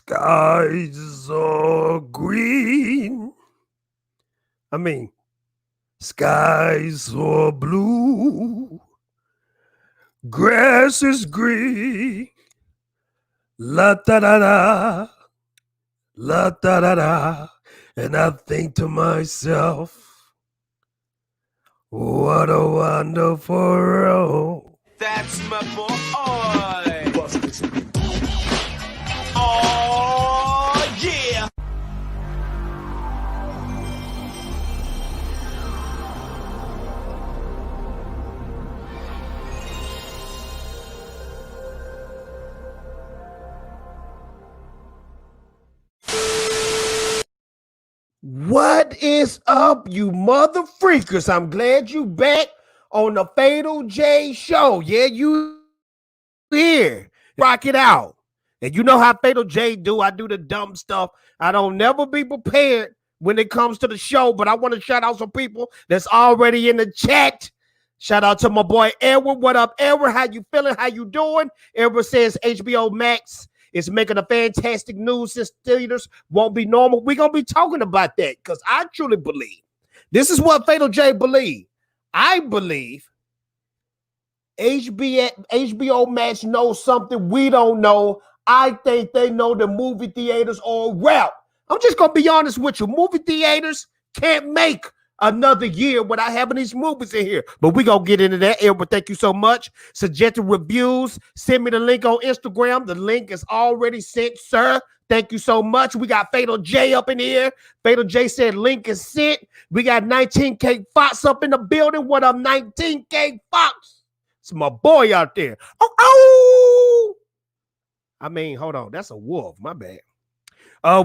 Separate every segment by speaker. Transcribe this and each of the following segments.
Speaker 1: Skies are green. I mean, skies are blue. Grass is green. La da da da. La da da da. And I think to myself, what a wonderful world.
Speaker 2: That's my boy. Oh, yeah.
Speaker 1: What is up, you mother freakers? I'm glad you back on the Fatal J show. Yeah, you here. Rock it out. And you know how Fatal J do. I do the dumb stuff. I don't never be prepared when it comes to the show, but I want to shout out some people that's already in the chat. Shout out to my boy Edward. What up, Edward? How you feeling? How you doing? Edward says HBO Max is making a fantastic news since theaters won't be normal. We're going to be talking about that because I truly believe, this is what Fatal J believe. I believe HBO Max knows something we don't know. I think they know the movie theaters are wrapped. I'm just going to be honest with you. Movie theaters can't make another year without having these movies in here. But we're going to get into that. Edward, thank you so much. Suggested reviews. Send me the link on Instagram. The link is already sent, sir. Thank you so much. We got Fatal J up in here. Fatal J said link is sent. We got 19K Fox up in the building. What up, 19K Fox? It's my boy out there. Oh! I mean, hold on. That's a wolf. My bad.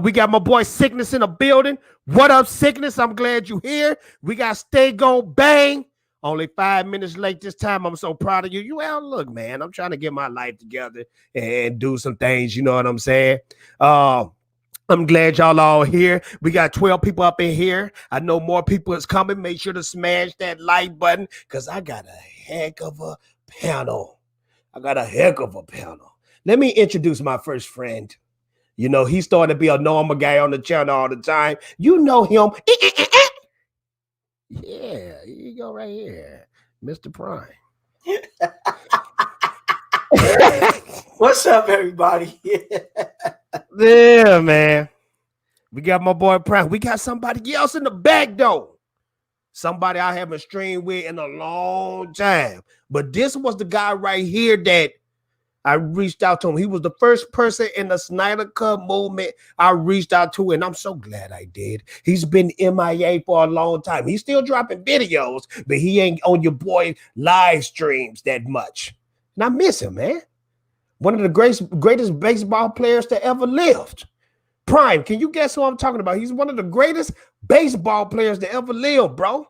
Speaker 1: We got my boy Sickness in the building. What up, Sickness? I'm glad you're here. We got Stay Go Bang. Only 5 minutes late this time. I'm so proud of you. Look, man, I'm trying to get my life together and do some things. You know what I'm saying? I'm glad y'all all here. We got 12 people up in here. I know more people is coming. Make sure to smash that like button because I got a heck of a panel. Let me introduce my first friend. You know, he's starting to be a normal guy on the channel all the time. You know him. Yeah, here you go right here. Mr. Prime.
Speaker 3: What's up, everybody?
Speaker 1: Yeah, man. We got my boy Prime. We got somebody else in the back, though. Somebody I haven't streamed with in a long time. But this was the guy right here that I reached out to him. He was the first person in the Snyder Cut movement I reached out to, and I'm so glad I did. He's been MIA for a long time. He's still dropping videos, but he ain't on your boy live streams that much. And I miss him, man. One of the greatest baseball players to ever lived. Prime, can you guess who I'm talking about? He's one of the greatest baseball players to ever live, bro.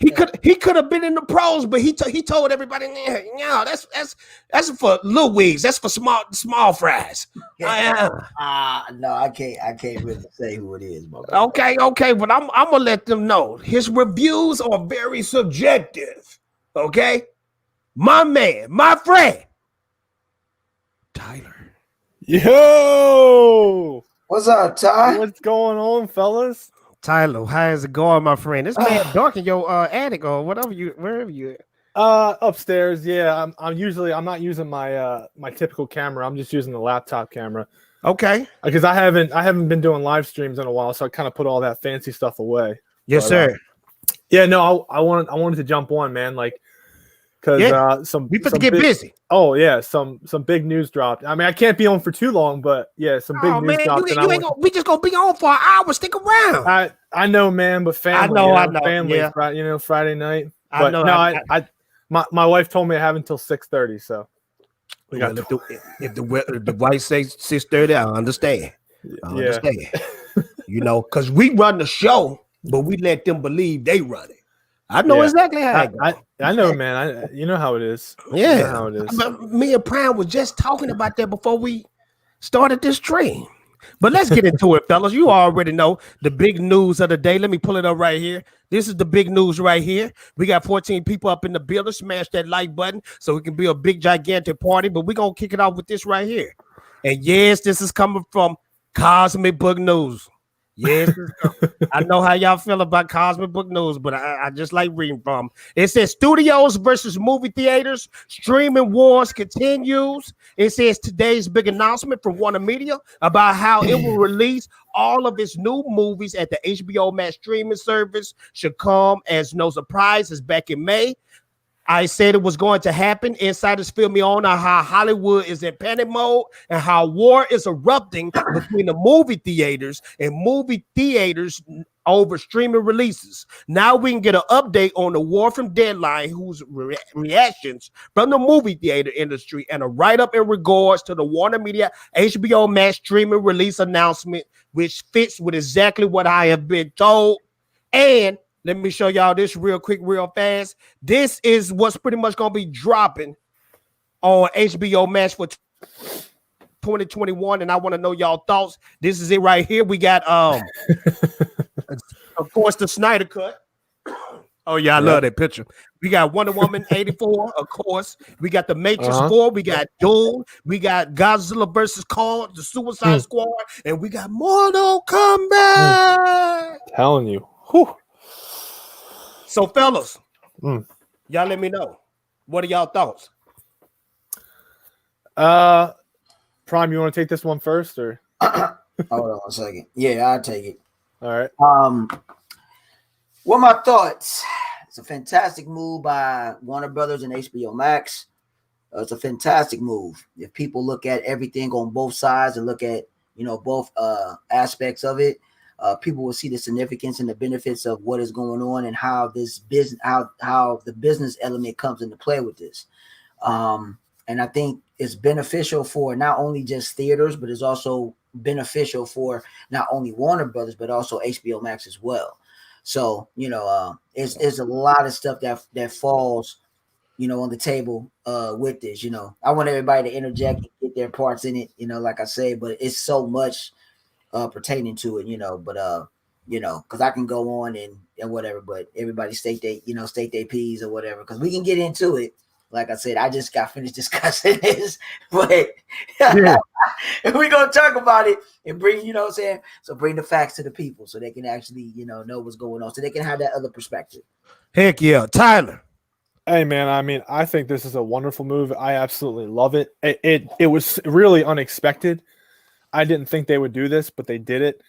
Speaker 1: He could have been in the pros, but he told everybody, no, that's for little wigs. That's for small fries.
Speaker 3: No, I can't really say who it is, bro.
Speaker 1: Okay, but I'm gonna let them know. His reviews are very subjective. Okay, my man, my friend, Tyler.
Speaker 4: Yo,
Speaker 3: What's up, Ty?
Speaker 4: what's going on, fellas?
Speaker 1: Tyler, how's it going, my friend? This man dark in your attic or whatever wherever you at.
Speaker 4: Upstairs, yeah. I'm not using my my typical camera. I'm just using the laptop camera.
Speaker 1: Okay.
Speaker 4: Because I haven't been doing live streams in a while, so I kind of put all that fancy stuff away.
Speaker 1: Yes,
Speaker 4: But,
Speaker 1: sir.
Speaker 4: Yeah, no, I wanted to jump on, man. Like, because
Speaker 1: We put to get busy.
Speaker 4: Oh yeah, some big news dropped. I mean, I can't be on for too long, but yeah, some big news dropped.
Speaker 1: We just gonna be on for an hour. Stick around.
Speaker 4: I know, man, but family.
Speaker 1: I know.
Speaker 4: Family.
Speaker 1: Yeah.
Speaker 4: Friday night.
Speaker 1: I
Speaker 4: But
Speaker 1: know.
Speaker 4: my wife told me I have until 6:30, so we got.
Speaker 1: If the wife says 6:30, I understand. You know, because we run the show, but we let them believe they run it. I know exactly how it goes.
Speaker 4: I know, man. You know how it is.
Speaker 1: Yeah,
Speaker 4: you know how it is.
Speaker 1: But me and Prime was just talking about that before we started this stream. But let's get into it, fellas. You already know the big news of the day. Let me pull it up right here. This is the big news right here. We got 14 people up in the building. Smash that like button so it can be a big, gigantic party. But we're going to kick it off with this right here. And yes, this is coming from Cosmic Book News. Yes, I know how y'all feel about Cosmic Book News, but I just like reading from. It says studios versus movie theaters, streaming wars continues. It says today's big announcement from Warner Media about how it will release all of its new movies at the HBO Max streaming service should come as no surprise as back in May. I said it was going to happen. Insiders fill me on how Hollywood is in panic mode and how war is erupting between the movie theaters and movie theaters over streaming releases. Now we can get an update on the war from Deadline, whose reactions from the movie theater industry, and a write-up in regards to the Warner Media HBO Max streaming release announcement, which fits with exactly what I have been told. And let me show y'all this real quick, real fast. This is what's pretty much going to be dropping on HBO Max for 2021, and I want to know y'all thoughts. This is it right here. We got, of course, the Snyder Cut. Oh, yeah, I love that picture. We got Wonder Woman 84, of course. We got The Matrix 4. We got Dune. We got Godzilla versus Kong, the Suicide Squad, and we got Mortal Kombat.
Speaker 4: Telling you. Whew.
Speaker 1: So, fellas, y'all let me know. What are y'all thoughts?
Speaker 4: Prime, you want to take this one first, or?
Speaker 3: Hold on a second. Yeah, I'll take it.
Speaker 4: All right.
Speaker 3: What my thoughts? It's a fantastic move by Warner Brothers and HBO Max. It's a fantastic move. If people look at everything on both sides and look at both aspects of it, people will see the significance and the benefits of what is going on and how this business, how the business element comes into play with this. And I think it's beneficial for not only just theaters, but it's also beneficial for not only Warner Brothers, but also HBO Max as well. So, it's a lot of stuff that falls, on the table with this. I want everybody to interject and get their parts in it, like I say, but it's so much pertaining to it, but because I can go on and whatever, but everybody state their P's or whatever, because we can get into it. Like I said, I just got finished discussing this, but we're gonna talk about it and bring, so bring the facts to the people so they can actually, know what's going on, so they can have that other perspective.
Speaker 1: Heck yeah, Tyler.
Speaker 4: Hey man, I mean, I think this is a wonderful move. I absolutely love it. It was really unexpected. I didn't think they would do this, but they did it.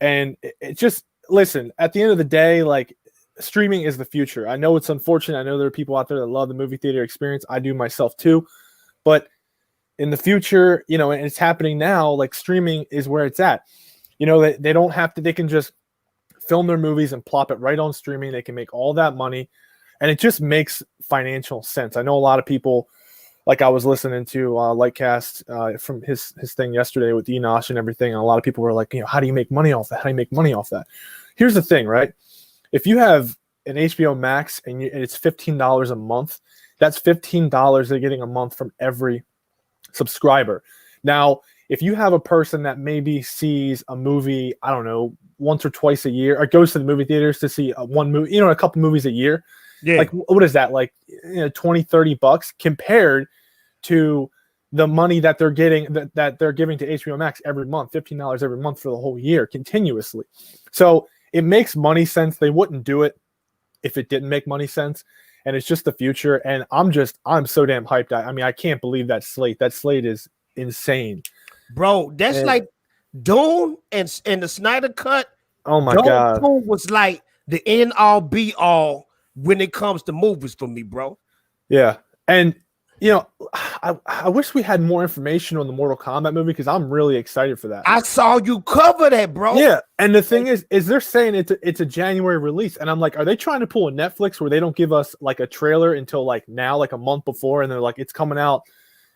Speaker 4: And it just, listen, at the end of the day, like, streaming is the future. I know it's unfortunate. I know there are people out there that love the movie theater experience. I do myself too. But in the future, and it's happening now, like, streaming is where it's at. They don't have to, they can just film their movies and plop it right on streaming. They can make all that money. And it just makes financial sense. I know a lot of people, like I was listening to Lightcast from his thing yesterday with Enosh and everything. And a lot of people were like, how do you make money off that? How do you make money off that? Here's the thing, right? If you have an HBO Max and it's $15 a month, that's $15 they're getting a month from every subscriber. Now, if you have a person that maybe sees a movie, I don't know, once or twice a year, or goes to the movie theaters to see one movie, a couple movies a year, like, what is that? Like, $20-$30 compared to the money that they're getting, that they're giving to HBO Max every month, $15 every month for the whole year continuously. So it makes money sense. They wouldn't do it if it didn't make money sense. And it's just the future. And I'm so damn hyped. I mean, I can't believe that slate. That slate is insane.
Speaker 1: Bro, that's like Dune and the Snyder Cut.
Speaker 4: Oh my God.
Speaker 1: Dune was like the end all be all when it comes to movies for me, bro.
Speaker 4: Yeah. And I wish we had more information on the Mortal Kombat movie, because I'm really excited for that.
Speaker 1: I saw you cover that, bro.
Speaker 4: Yeah. And the thing is they're saying it's a January release. And I'm like, are they trying to pull a Netflix where they don't give us like a trailer until like now, like a month before, and they're like, it's coming out,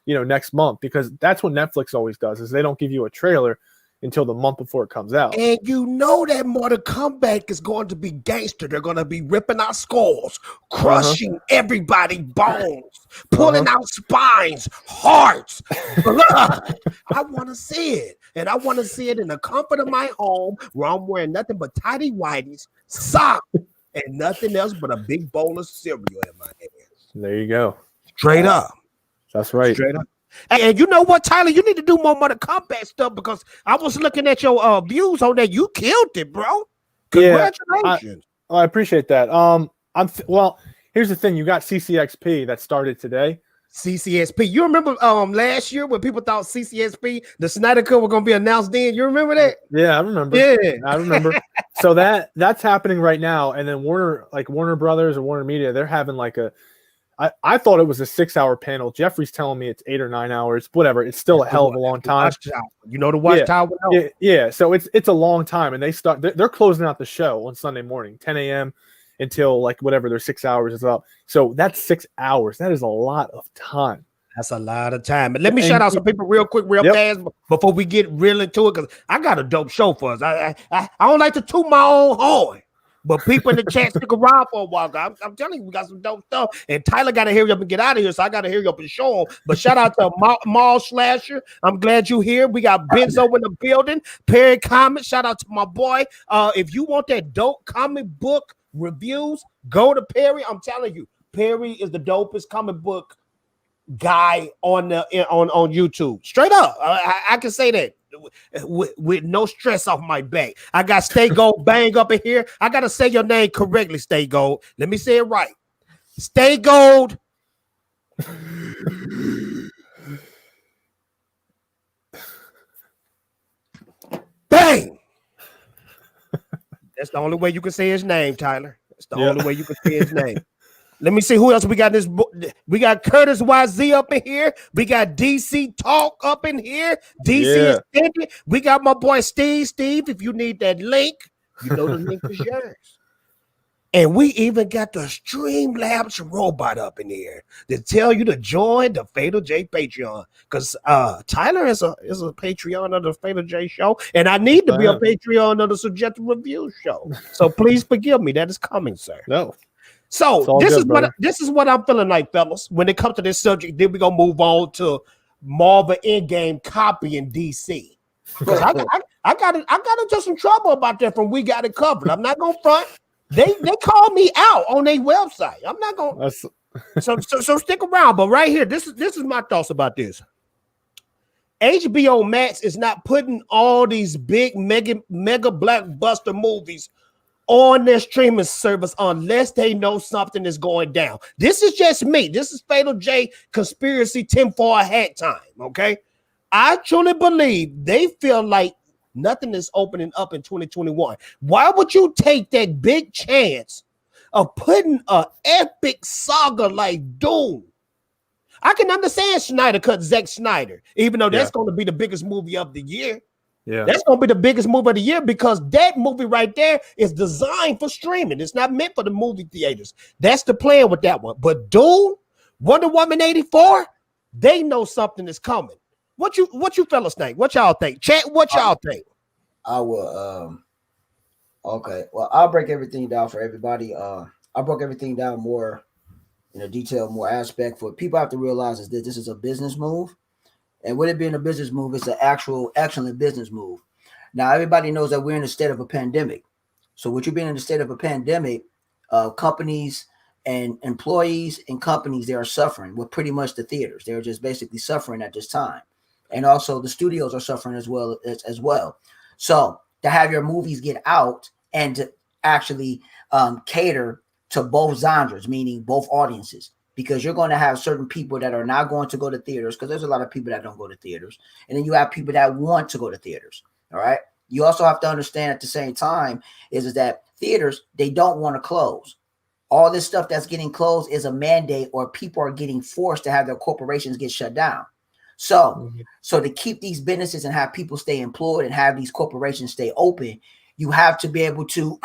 Speaker 4: next month? Because that's what Netflix always does, is they don't give you a trailer until the month before it comes out.
Speaker 1: And that Mortal Kombat is going to be gangster. They're going to be ripping out skulls, crushing everybody's bones, pulling out spines, hearts, blood. I want to see it. And I want to see it in the comfort of my home, where I'm wearing nothing but tidy whities, socks, and nothing else but a big bowl of cereal in my hands.
Speaker 4: There you go.
Speaker 1: Straight up.
Speaker 4: That's right.
Speaker 1: Straight up. And you know what, Tyler? You need to do more Mortal Kombat stuff because I was looking at your views on that. You killed it, bro. Congratulations.
Speaker 4: I appreciate that. Well, here's the thing. You got CCXP that started today.
Speaker 1: CCSP. You remember last year when people thought CCSP, the Snyder Cut, was gonna be announced then? You remember that?
Speaker 4: Yeah, I remember.
Speaker 1: Yeah,
Speaker 4: I remember. So that's happening right now. And then Warner Brothers or Warner Media, they're having like I thought it was a 6-hour panel. Jeffrey's telling me it's 8 or 9 hours. Whatever. It's still a hell of a long time.
Speaker 1: You know the watch tower.
Speaker 4: Yeah. So it's a long time, and they're closing out the show on Sunday morning, 10 a.m. until like whatever their 6 hours is up. So that's 6 hours. That is a lot of time.
Speaker 1: That's a lot of time. And let me shout out some people real quick, real fast before we get real into it, because I got a dope show for us. I don't like to toot my own horn, but people in the chat stick around for a while. I'm telling you, we got some dope stuff. And Tyler got to hurry up and get out of here, so I got to hurry up and show him. But shout out to Mall Slasher. I'm glad you're here. We got Benzo in the building. Perry Comics. Shout out to my boy. If you want that dope comic book reviews, go to Perry. I'm telling you, Perry is the dopest comic book guy on YouTube. Straight up, I can say that with no stress off my back. I got Stay Gold Bang up in here. I gotta say your name correctly, Stay Gold. Let me say it right. Stay Gold. Bang. That's the only way you can say his name, Tyler. That's the only way you can say his name. Let me see who else we got. We got Curtis YZ up in here. We got DC Talk up in here. DC Extended. We got my boy Steve. Steve, if you need that link, you know the link is yours. And we even got the Streamlabs robot up in here to tell you to join the Fatal J Patreon, because Tyler is a Patreon of the Fatal J show, and I need to be a Patreon of the Subjective Review show. So please forgive me. That is coming, sir.
Speaker 4: No.
Speaker 1: So this is what I'm feeling like, fellas. When it comes to this subject, then we're gonna move on to Marvel Endgame copy in DC. Because I got into some trouble about that from We Got It Covered. I'm not gonna front. They called me out on their website. I'm not gonna so stick around. But right here, this is my thoughts about this. HBO Max is not putting all these big mega blockbuster movies on their streaming service unless they know something is going down. This is just me. This is Fatal J conspiracy tinfoil hat time. Okay, I truly believe they feel like nothing is opening up in 2021. Why would you take that big chance of putting an epic saga like Dune? I can understand Snyder Cut Zack Snyder, even though that's going to be the biggest movie of the year. Yeah, that's going to be the biggest movie of the year because that movie right there is designed for streaming. It's not meant for the movie theaters. That's the plan with that one. But Dune, Wonder Woman 84, they know something is coming. What you fellas think? What y'all think? Chat, what y'all think?
Speaker 3: I will okay. Well, I'll break everything down for everybody. I broke everything down more in a detail, more aspect. For people have to realize is that this is a business move. And with it being a business move, it's an excellent business move. Now, everybody knows that we're in a state of a pandemic. So with you being in the state of a pandemic, companies and employees and companies, they are suffering with pretty much the theaters. They're just basically suffering at this time. And also the studios are suffering as well. So to have your movies get out and to actually cater to both genres, meaning both audiences, because you're going to have certain people that are not going to go to theaters, because there's a lot of people that don't go to theaters. And then you have people that want to go to theaters. All right. You also have to understand at the same time is that theaters, they don't want to close. All this stuff that's getting closed is a mandate, or people are getting forced to have their corporations get shut down. So to keep these businesses and have people stay employed and have these corporations stay open, you have to be able to,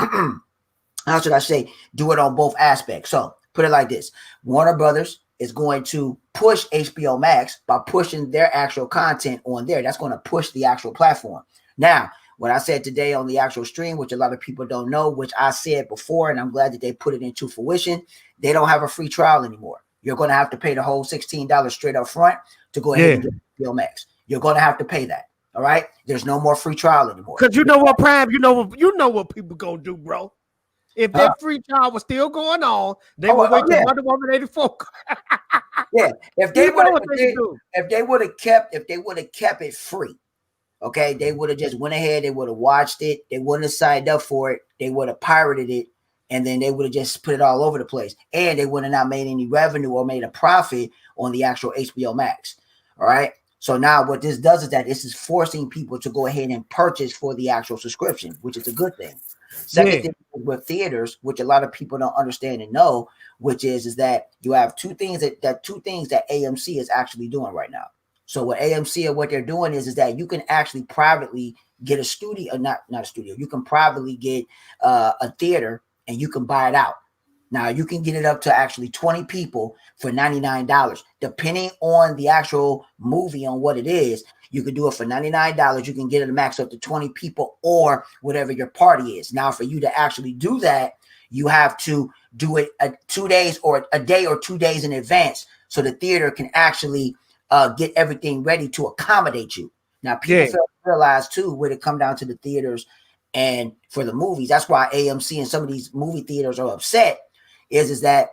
Speaker 3: how should I say, do it on both aspects. So put it like this. Warner Brothers is going to push HBO Max by pushing their actual content on there. That's going to push the actual platform. Now, what I said today on the actual stream, which a lot of people don't know, which I said before, and I'm glad that they put it into fruition, they don't have a free trial anymore. You're going to have to pay the whole $16 straight up front to go ahead and get HBO Max. You're going to have to pay that. All right. There's no more free trial anymore.
Speaker 1: Because you know what, Prime, you know what people gonna do, bro. If that free trial was still going on, they would wait till Wonder Woman 84.
Speaker 3: Yeah, if they
Speaker 1: You
Speaker 3: would
Speaker 1: know what they
Speaker 3: have
Speaker 1: do.
Speaker 3: if they would have kept it free, okay, they would have just went ahead, they would have watched it, they wouldn't have signed up for it, they would have pirated it, and then they would have just put it all over the place, and they would have not made any revenue or made a profit on the actual HBO Max. All right. So now what this does is that this is forcing people to go ahead and purchase for the actual subscription, which is a good thing. Second thing with theaters, which a lot of people don't understand and know, which is that you have two things that AMC is actually doing right now. So what AMC and what they're doing is that you can actually privately get a studio, not a studio. You can privately get a theater and you can buy it out. Now you can get it up to actually 20 people for $99, depending on the actual movie on what it is. You can do it for $99. You can get it to max up to 20 people or whatever your party is. Now, for you to actually do that, you have to do it 2 days or a day or 2 days in advance, so the theater can actually get everything ready to accommodate you. Now, people fail to realize too, when it come down to the theaters and for the movies, that's why AMC and some of these movie theaters are upset. Is that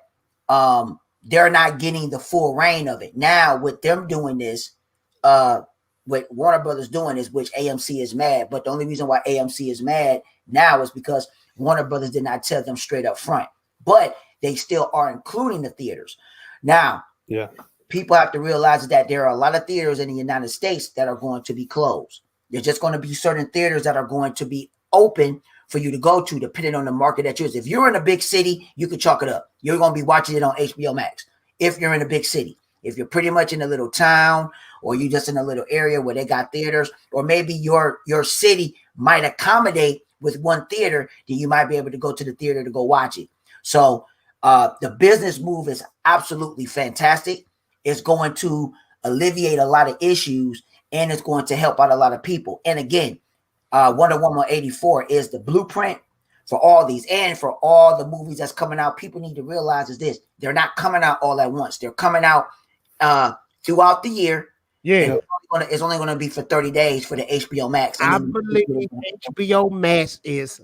Speaker 3: they're not getting the full reign of it. Now with them doing this, what Warner Brothers doing is, which AMC is mad, but the only reason why AMC is mad now is because Warner Brothers did not tell them straight up front, but they still are including the theaters. Now, people have to realize that there are a lot of theaters in the United States that are going to be closed. There's just going to be certain theaters that are going to be open for you to go to, depending on the market that you're in. If you're in a big city, you can chalk it up. You're going to be watching it on HBO Max. If you're in a big city, if you're pretty much in a little town, or you just in a little area where they got theaters, or maybe your city might accommodate with one theater, then you might be able to go to the theater to go watch it. So the business move is absolutely fantastic. It's going to alleviate a lot of issues, and it's going to help out a lot of people. And again, Wonder Woman 84 is the blueprint for all these, and for all the movies that's coming out. People need to realize is this: they're not coming out all at once. They're coming out throughout the year.
Speaker 1: Yeah,
Speaker 3: it's only going to be for 30 days for the HBO Max.
Speaker 1: I believe HBO Max is,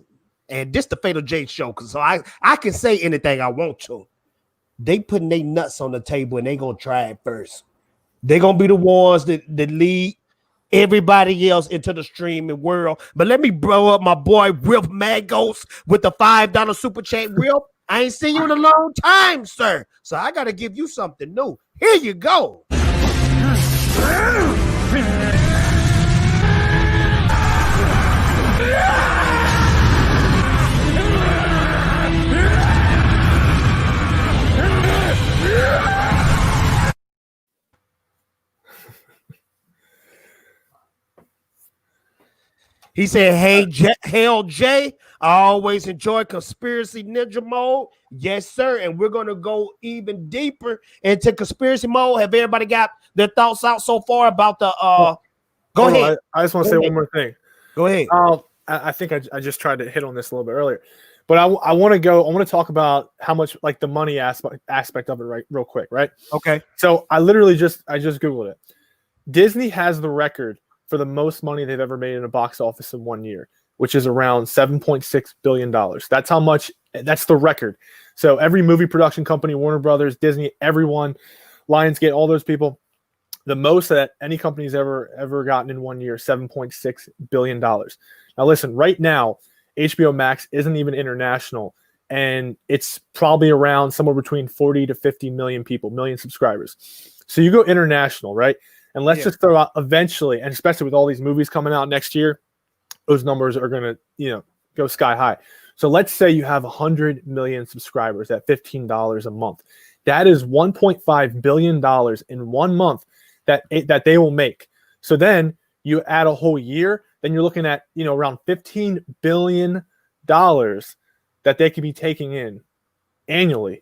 Speaker 1: and this the Fatal J show, because so I can say anything I want to. They putting their nuts on the table and they gonna try it first. They're gonna be the ones that lead everybody else into the streaming world. But let me blow up my boy Rip Magos with the $5 super chat. Rip, I ain't seen you in a long time, sir. So I gotta give you something new. Here you go. He said, hey, Hell J, I always enjoy Conspiracy Ninja Mode. Yes, sir. And we're going to go even deeper into Conspiracy Mode. Have everybody got their thoughts out so far about the go ahead.
Speaker 4: I just want to say one more thing.
Speaker 1: Go ahead.
Speaker 4: I think I just tried to hit on this a little bit earlier, but I want to talk about how much, like, the money aspect of it, right, real quick, right?
Speaker 1: Okay.
Speaker 4: So I just Googled it. Disney has the record for the most money they've ever made in a box office in 1 year, which is around $7.6 billion. That's how much, that's the record. So every movie production company, Warner Brothers, Disney, everyone, Lionsgate, all those people, the most that any company's ever gotten in 1 year, $7.6 billion. Now listen, right now, HBO Max isn't even international, and it's probably around somewhere between 40 to 50 million subscribers. So you go international, right? And let's just throw out eventually, and especially with all these movies coming out next year, those numbers are going to, go sky high. So let's say you have 100 million subscribers at $15 a month. That is $1.5 billion in 1 month that they will make. So then you add a whole year, then you're looking at, around $15 billion that they could be taking in annually,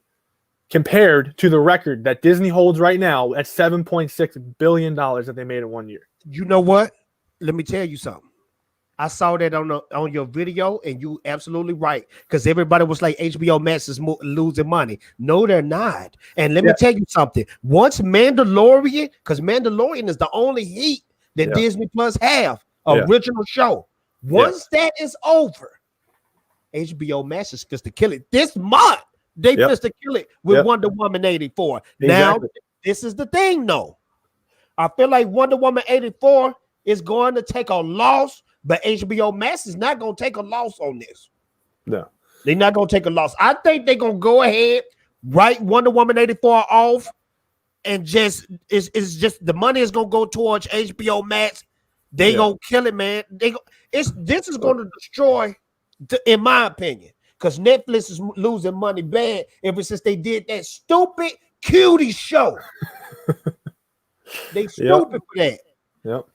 Speaker 4: compared to the record that Disney holds right now at $7.6 billion that they made in 1 year.
Speaker 1: You know what? Let me tell you something. I saw that on your video, and you absolutely right, because everybody was like, HBO Max is losing money. No, they're not. And let me tell you something. Once Mandalorian, because Mandalorian is the only heat that Disney Plus have, original show. Once that is over, HBO Max is supposed to kill it this month. They supposed to kill it with Wonder Woman 84. Exactly. Now, this is the thing, though. I feel like Wonder Woman 84 is going to take a loss, but HBO Max is not going to take a loss on this.
Speaker 4: No.
Speaker 1: They're not going to take a loss. I think they're going to go ahead, write Wonder Woman 84 off, and just it's just the money is going to go towards HBO Max. They going to kill it, man. This is going to destroy, in my opinion, because Netflix is losing money bad ever since they did that stupid cutie show. They stupid for that.
Speaker 4: Yep.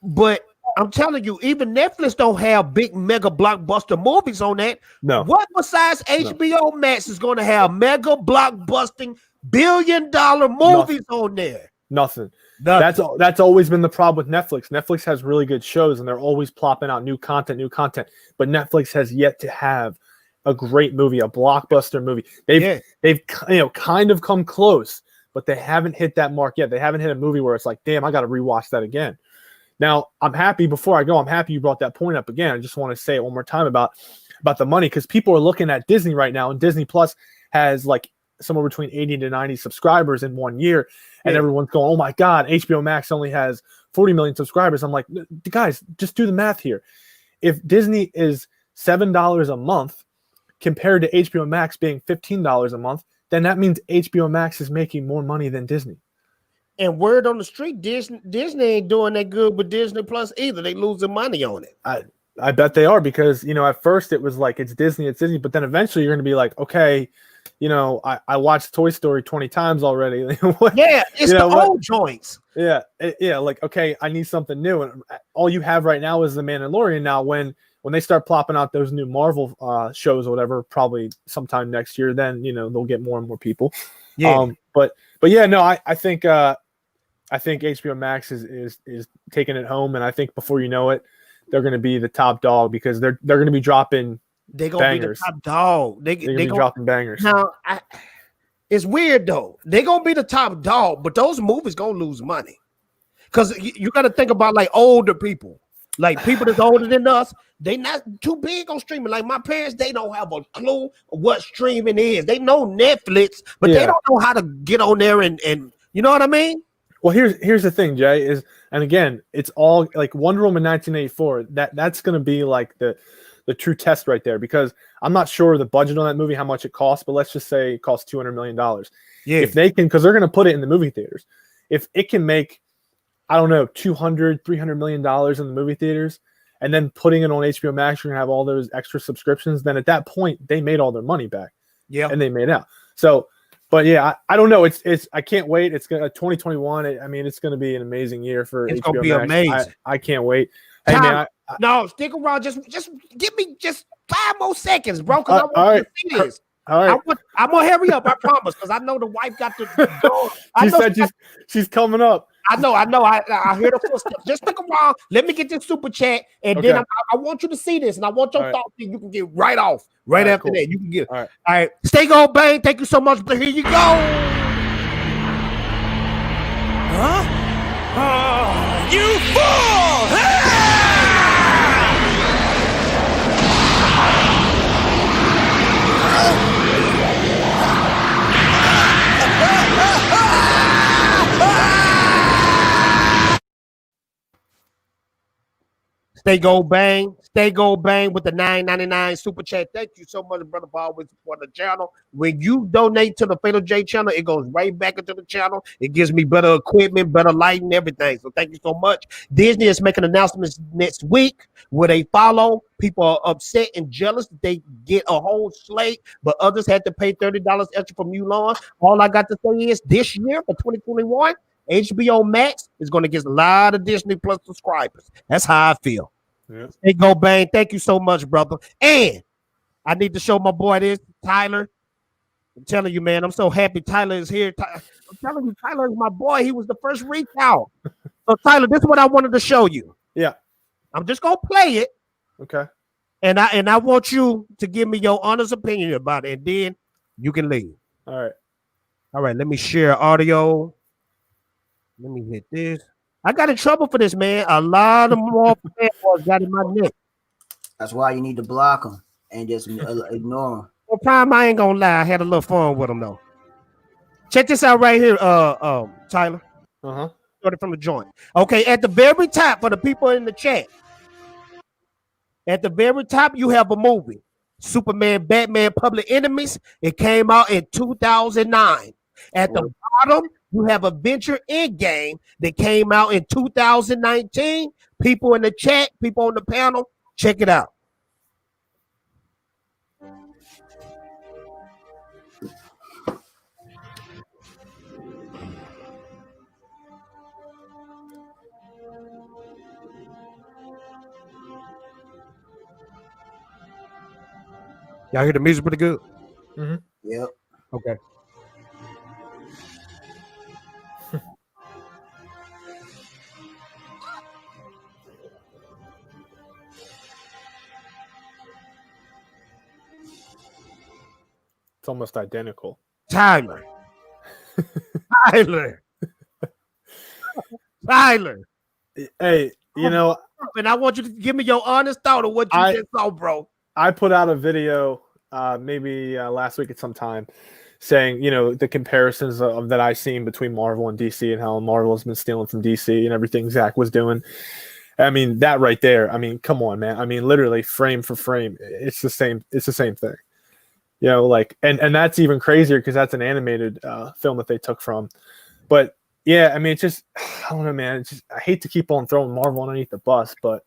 Speaker 1: But I'm telling you, even Netflix don't have big mega blockbuster movies on that.
Speaker 4: No.
Speaker 1: What besides HBO Max is going to have mega blockbusting $billion movies on there?
Speaker 4: Nothing. That's always been the problem with Netflix. Netflix has really good shows, and they're always plopping out new content. But Netflix has yet to have a great movie, a blockbuster movie. They've kind of come close, but they haven't hit that mark yet. They haven't hit a movie where it's like, damn, I got to rewatch that again. Now, I'm happy. Before I go, I'm happy you brought that point up again. I just want to say it one more time about the money, because people are looking at Disney right now, and Disney Plus has like somewhere between 80 to 90 subscribers in 1 year, and everyone's going, oh my God, HBO Max only has 40 million subscribers. I'm like, guys, just do the math here. If Disney is $7 a month compared to HBO Max being $15 a month, then that means HBO Max is making more money than Disney.
Speaker 1: And word on the street, Disney ain't doing that good with Disney Plus either. They losing money on it.
Speaker 4: I bet they are, because, at first it was like, it's Disney, but then eventually you're going to be like, okay, I watched Toy Story 20 times already.
Speaker 1: Yeah, it's the old joints.
Speaker 4: Yeah, like, okay, I need something new. And all you have right now is The Mandalorian. Now, when they start plopping out those new Marvel shows or whatever, probably sometime next year, then, they'll get more and more people.
Speaker 1: Yeah.
Speaker 4: But yeah, no, I think HBO Max is taking it home, and I think before you know it, they're going to be the top dog, because they're going to be dropping
Speaker 1: They're going to be the top dog. They're going to be
Speaker 4: dropping bangers.
Speaker 1: Now, it's weird, though. They're going to be the top dog, but those movies going to lose money. Because you got to think about, like, older people. Like, people that's older than us, they not too big on streaming. Like, my parents, they don't have a clue what streaming is. They know Netflix, but they don't know how to get on there and you know what I mean?
Speaker 4: Well, here's the thing, Jay, and again, it's all like Wonder Woman 1984. That's going to be like the true test right there, because I'm not sure the budget on that movie, how much it costs, but let's just say it costs $200 million. Yeah. If they can, because they're going to put it in the movie theaters. If it can make, I don't know, $200-300 million in the movie theaters, and then putting it on HBO Max, you're going to have all those extra subscriptions, then at that point, they made all their money back. Yeah. And they made out. So, but yeah, I don't know. It's I can't wait. It's going to 2021. It's going to be an amazing year for
Speaker 1: it's
Speaker 4: HBO
Speaker 1: gonna be
Speaker 4: Max.
Speaker 1: Amazing.
Speaker 4: I can't wait. Hey, man,
Speaker 1: no, stick around. Just give me just 5 more seconds, bro, because I want you to see this.
Speaker 4: All right.
Speaker 1: I'm gonna hurry up. I promise, because I know the wife got to go.
Speaker 4: She said she's coming up.
Speaker 1: I know. I hear the footsteps. Just stick around. Let me get this super chat, and then I want you to see this, and I want your thoughts. You can get right off after that. You can get. All right. Stay gold, bang. Thank you so much. But here you go.
Speaker 2: Huh? You fool!
Speaker 1: Stay gold bang with the $9.99 super chat. Thank you so much, brother, for always supporting the channel. When you donate to the Fatal J channel, it goes right back into the channel. It gives me better equipment, better lighting, everything. So thank you so much. Disney is making announcements next week where they follow. People are upset and jealous that they get a whole slate, but others had to pay $30 extra for Mulan. All I got to say is this year for 2021, HBO Max is going to get a lot of Disney Plus subscribers. That's how I feel. Yeah. Hey, go bang. Thank you so much, brother. And I need to show my boy this, Tyler. I'm telling you, man, I'm so happy Tyler is here. I'm telling you, Tyler is my boy. He was the first reach out. So, Tyler, this is what I wanted to show you.
Speaker 4: Yeah.
Speaker 1: I'm just going to play it.
Speaker 4: Okay.
Speaker 1: And I want you to give me your honest opinion about it, and then you can leave.
Speaker 4: All right.
Speaker 1: All right, let me share audio. Let me hit this. I got in trouble for this, man. A lot of more fanboys got in my neck.
Speaker 3: That's why you need to block them and just ignore them.
Speaker 1: Well, Prime, I ain't gonna lie. I had a little fun with them, though. Check this out right here, Tyler.
Speaker 4: Uh-huh.
Speaker 1: Started from the joint. Okay, at the very top for the people in the chat. At the very top, you have a movie. Superman, Batman, Public Enemies. It came out in 2009. At the bottom, you have Adventure Endgame that came out in 2019. People in the chat, people on the panel, check it out. Y'all hear the music pretty good?
Speaker 4: Mm-hmm.
Speaker 3: Yep.
Speaker 1: Okay.
Speaker 4: It's almost identical.
Speaker 1: Tyler.
Speaker 4: Hey, you know,
Speaker 1: and I want you to give me your honest thought of what you just saw, bro.
Speaker 4: I put out a video maybe last week at some time saying, you know, the comparisons that I've seen between Marvel and DC and how Marvel has been stealing from DC and everything Zack was doing. I mean, that right there. I mean, come on, man. I mean, literally frame for frame, it's the same. It's the same thing. You know, like, and that's even crazier because that's an animated film that they took from. But yeah, I mean, it's just, I don't know, man. It's just, I hate to keep on throwing Marvel underneath the bus, but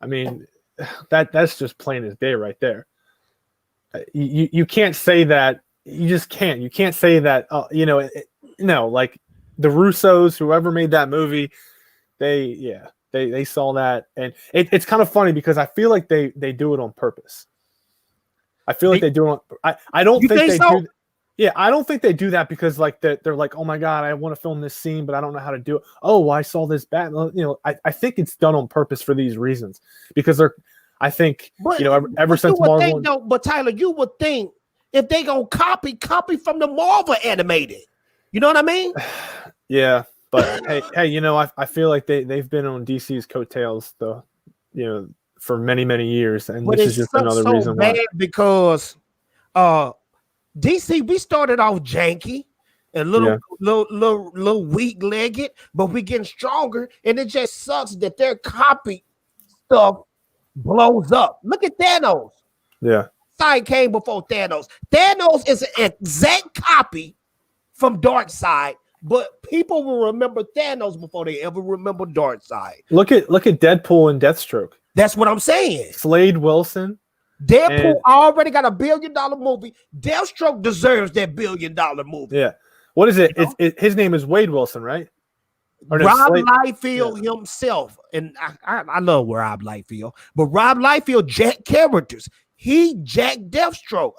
Speaker 4: I mean, that's just plain as day right there. You can't say that. You just can't. You can't say that. You know, no, like the Russos, whoever made that movie, they saw that, and it's kind of funny because I feel like they do it on purpose. I feel like they do it on. I don't think they do. Yeah, I don't think they do that because like they're like, oh my god, I want to film this scene, but I don't know how to do it. Oh, well, I saw this Batman. You know, I think it's done on purpose for these reasons because they're. I think you know ever since Marvel.
Speaker 1: But Tyler, you would think if they gonna copy from the Marvel animated. You know what I mean?
Speaker 4: Yeah, but hey, you know, I feel like they've been on DC's coattails though, you know, for many years, and
Speaker 1: but
Speaker 4: this is just another reason why.
Speaker 1: Because DC, we started off janky and little weak-legged, but we getting stronger, and it just sucks that their copy stuff blows up. Look at Thanos.
Speaker 4: Yeah.
Speaker 1: Side came before Thanos. Thanos is an exact copy from Darkseid, but people will remember Thanos before they ever remember Darkseid.
Speaker 4: Look at Deadpool and Deathstroke.
Speaker 1: That's what I'm saying.
Speaker 4: Slade Wilson.
Speaker 1: Deadpool already got $1 billion movie. Deathstroke deserves that $1 billion movie.
Speaker 4: Yeah. What is it? His name is Wade Wilson, right?
Speaker 1: Or Rob Liefeld himself. And I love Rob Liefeld. But Rob Liefeld jacked characters. He jacked Deathstroke.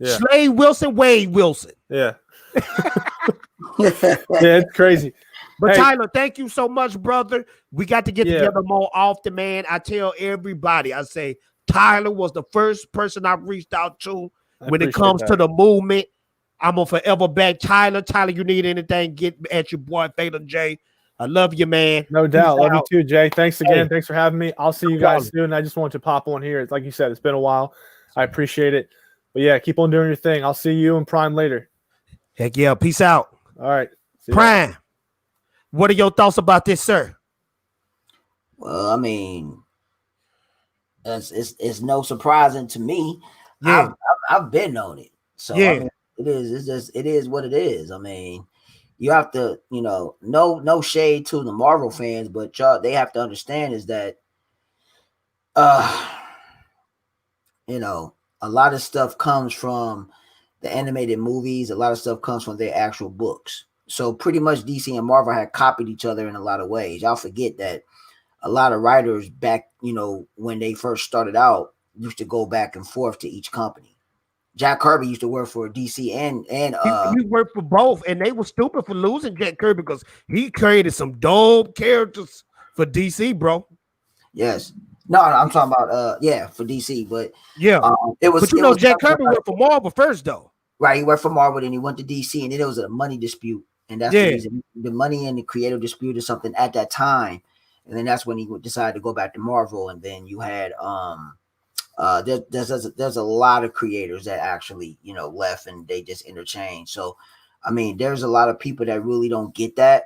Speaker 4: Yeah.
Speaker 1: Slade Wilson, Wade Wilson.
Speaker 4: Yeah. Yeah, it's crazy.
Speaker 1: But Tyler, thank you so much, brother. We got to get together more often, man. I tell everybody, I say Tyler was the first person I reached out to when it comes to the movement. I'm gonna forever back Tyler. Tyler, you need anything, get at your boy Fatal J. I love you, man.
Speaker 4: No doubt. Love you too, Jay. Thanks again. Thanks for having me. I'll see you guys soon. I just wanted to pop on here. Like you said, it's been a while. I appreciate it. But yeah, keep on doing your thing. I'll see you in Prime later.
Speaker 1: Heck yeah. Peace out.
Speaker 4: All right.
Speaker 1: Prime. What are your thoughts about this, sir?
Speaker 3: Well, I mean, it's no surprising to me.
Speaker 1: Yeah.
Speaker 3: I've been on it. So
Speaker 1: yeah.
Speaker 3: I mean, it is what it is. I mean, you have to, you know, no shade to the Marvel fans, but they have to understand is that you know, a lot of stuff comes from the animated movies, a lot of stuff comes from their actual books. So pretty much DC and Marvel had copied each other in a lot of ways. Y'all forget that a lot of writers back, you know, when they first started out, used to go back and forth to each company. Jack Kirby used to work for DC and
Speaker 1: he worked for both, and they were stupid for losing Jack Kirby because he created some dope characters for DC, bro.
Speaker 3: Yes. No, I'm talking about for DC, but it was.
Speaker 1: But you know, Jack Kirby worked for Marvel first, though.
Speaker 3: Right, he worked for Marvel, then he went to DC, and then it was a money dispute, and that's the reason. The money and the creative dispute is something at that time, and then that's when he decided to go back to Marvel, and then you had there's a lot of creators that actually, you know, left and they just interchanged. So I mean, there's a lot of people that really don't get that.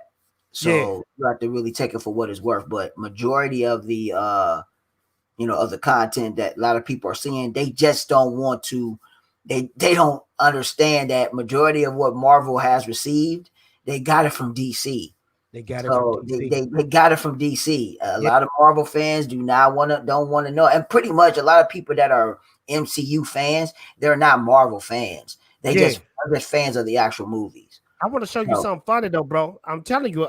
Speaker 3: So
Speaker 1: Yeah.
Speaker 3: you have to really take it for what it's worth. But majority of the of the content that a lot of people are seeing, they just don't want to, they don't understand that majority of what Marvel has received, they got it from DC.
Speaker 1: They got it from
Speaker 3: So
Speaker 1: DC.
Speaker 3: they got it from DC. A
Speaker 1: Yeah.
Speaker 3: lot of Marvel fans don't want to know, and pretty much a lot of people that are MCU fans, they're not Marvel fans. They
Speaker 1: Yeah.
Speaker 3: are just fans of the actual movies.
Speaker 1: I want to show you
Speaker 3: So-
Speaker 1: something funny though, bro. I'm telling you,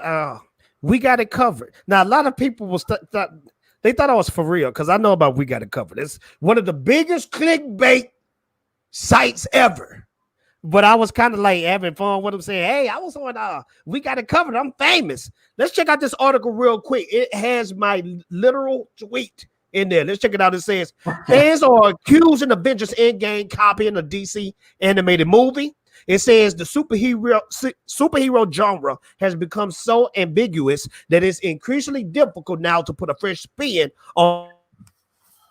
Speaker 1: we got it covered. Now, a lot of people was they thought I was for real because I know about we got it covered. It's one of the biggest clickbait sites ever. But I was kind of like having fun with them saying, hey, I was on we got it covered. I'm famous. Let's check out this article real quick. It has my literal tweet in there. Let's check it out. It says fans are accusing Avengers Endgame copying a DC animated movie. It says the superhero genre has become so ambiguous that it's increasingly difficult now to put a fresh spin on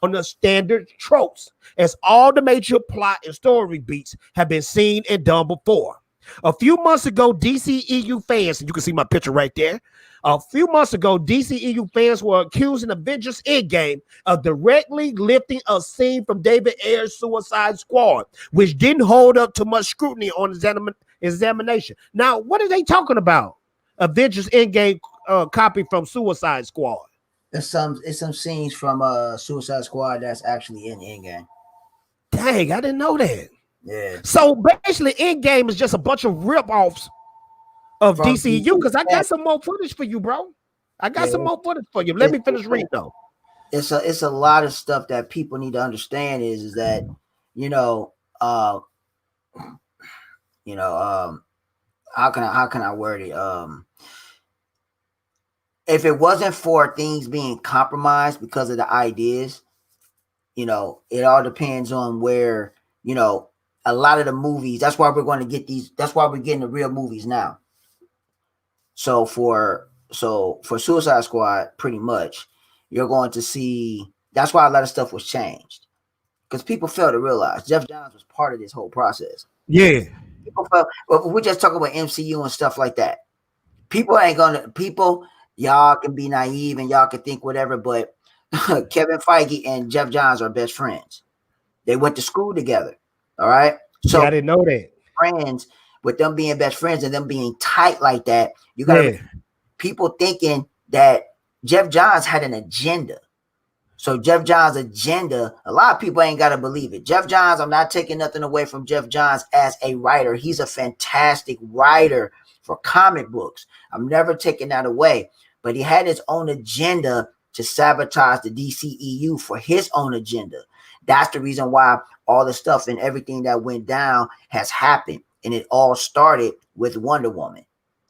Speaker 1: the standard tropes, as all the major plot and story beats have been seen and done before. A few months ago, DCEU fans, and you can see my picture right there. A few months ago, DCEU fans were accusing Avengers Endgame of directly lifting a scene from David Ayer's Suicide Squad, which didn't hold up to much scrutiny on examination. Now, what are they talking about? Avengers Endgame copy from Suicide Squad.
Speaker 3: It's some scenes from Suicide Squad that's actually in Endgame.
Speaker 1: Dang, I didn't know that.
Speaker 3: Yeah.
Speaker 1: So basically, Endgame is just a bunch of rip-offs of
Speaker 3: From
Speaker 1: DCU, because I
Speaker 3: DC.
Speaker 1: got some more footage for you, bro. I got
Speaker 3: Yeah.
Speaker 1: some more footage for you. Let me finish reading though.
Speaker 3: It's a lot of stuff that people need to understand is that how can I word it? If it wasn't for things being compromised because of the ideas, it all depends on where, a lot of the movies, that's why we're going to get these, that's why we're getting the real movies now. So for Suicide Squad, pretty much, you're going to see, that's why a lot of stuff was changed. Because people fail to realize Jeff Johns was part of this whole process.
Speaker 1: Yeah.
Speaker 3: We're just talking about MCU and stuff like that. Y'all can be naive and y'all can think whatever, but Kevin Feige and Jeff Johns are best friends. They went to school together. All right. So
Speaker 1: I didn't know that.
Speaker 3: Friends, with them being best friends and them being tight like that, you got people thinking that Jeff Johns had an agenda. So Jeff Johns' agenda, a lot of people ain't got to believe it. Jeff Johns, I'm not taking nothing away from Jeff Johns as a writer. He's a fantastic writer for comic books. I'm never taking that away. But he had his own agenda to sabotage the DCEU for his own agenda. That's the reason why all the stuff and everything that went down has happened. And it all started with Wonder Woman.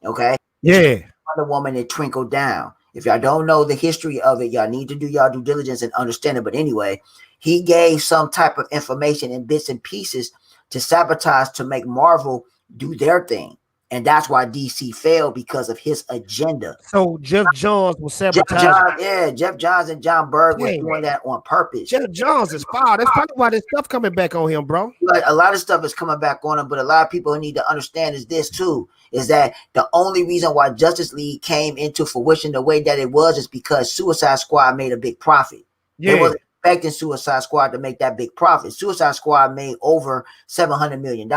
Speaker 3: Okay?
Speaker 1: Yeah.
Speaker 3: Wonder Woman, it trickled down. If y'all don't know the history of it, y'all need to do y'all due diligence and understand it. But anyway, he gave some type of information in bits and pieces to sabotage, to make Marvel do their thing. And that's why DC failed, because of his agenda.
Speaker 1: So Jeff Johns was sabotaging.
Speaker 3: Jeff Johns and John Berg were doing that on purpose.
Speaker 1: Jeff Johns is foul. That's probably why this stuff coming back on him, bro.
Speaker 3: But a lot of stuff is coming back on him. But a lot of people need to understand is this too, is that the only reason why Justice League came into fruition the way that it was is because Suicide Squad made a big profit.
Speaker 1: Yeah.
Speaker 3: They wasn't expecting Suicide Squad to make that big profit. Suicide Squad made over $700 million.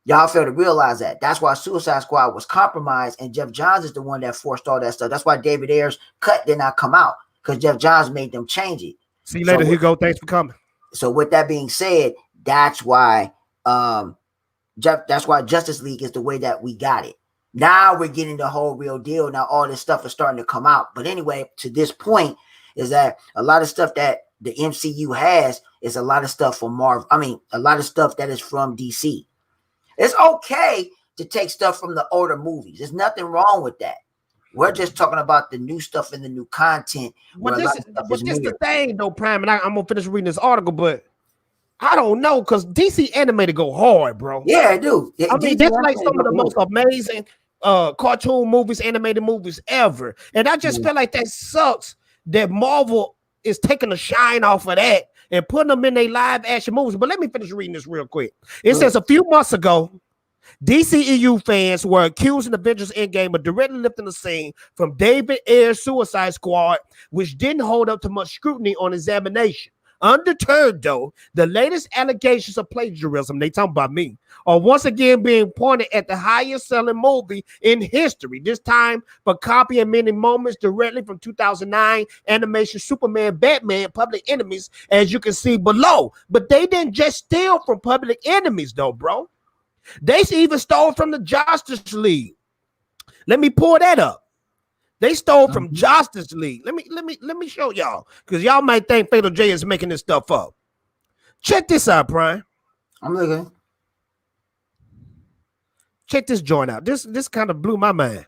Speaker 3: Y'all fail to realize that. That's why Suicide Squad was compromised, and Jeff Johns is the one that forced all that stuff. That's why David Ayer's cut did not come out, because Jeff Johns made them change it.
Speaker 1: See you later, Hugo. Thanks for coming.
Speaker 3: So with that being said, that's why Justice League is the way that we got it. Now we're getting the whole real deal. Now all this stuff is starting to come out. But anyway, to this point is that a lot of stuff that the MCU has is a lot of stuff from Marvel. I mean, a lot of stuff that is from DC. It's okay to take stuff from the older movies. There's nothing wrong with that. We're just talking about the new stuff and the new content.
Speaker 1: But this is the thing, though, Prime, and I'm going to finish reading this article, but I don't know, because DC animated go hard, bro.
Speaker 3: Yeah, I do.
Speaker 1: I mean, that's like some of the most amazing cartoon movies, animated movies ever. And I just feel like that sucks that Marvel is taking the shine off of that and putting them in their live action movies. But let me finish reading this real quick. It says a few months ago, DCEU fans were accusing Avengers Endgame of directly lifting the scene from David Ayer's Suicide Squad, which didn't hold up to much scrutiny on examination. Undeterred, though, the latest allegations of plagiarism, they talking about me, are once again being pointed at the highest selling movie in history, this time for copying many moments directly from 2009 animation Superman, Batman, Public Enemies, as you can see below. But they didn't just steal from Public Enemies, though, bro. They even stole from the Justice League. Let me pull that up. They stole from Justice League. Let me show y'all, because y'all might think Fatal J is making this stuff up. Check this out, Brian.
Speaker 3: I'm looking.
Speaker 1: Check this joint out. This kind of blew my mind.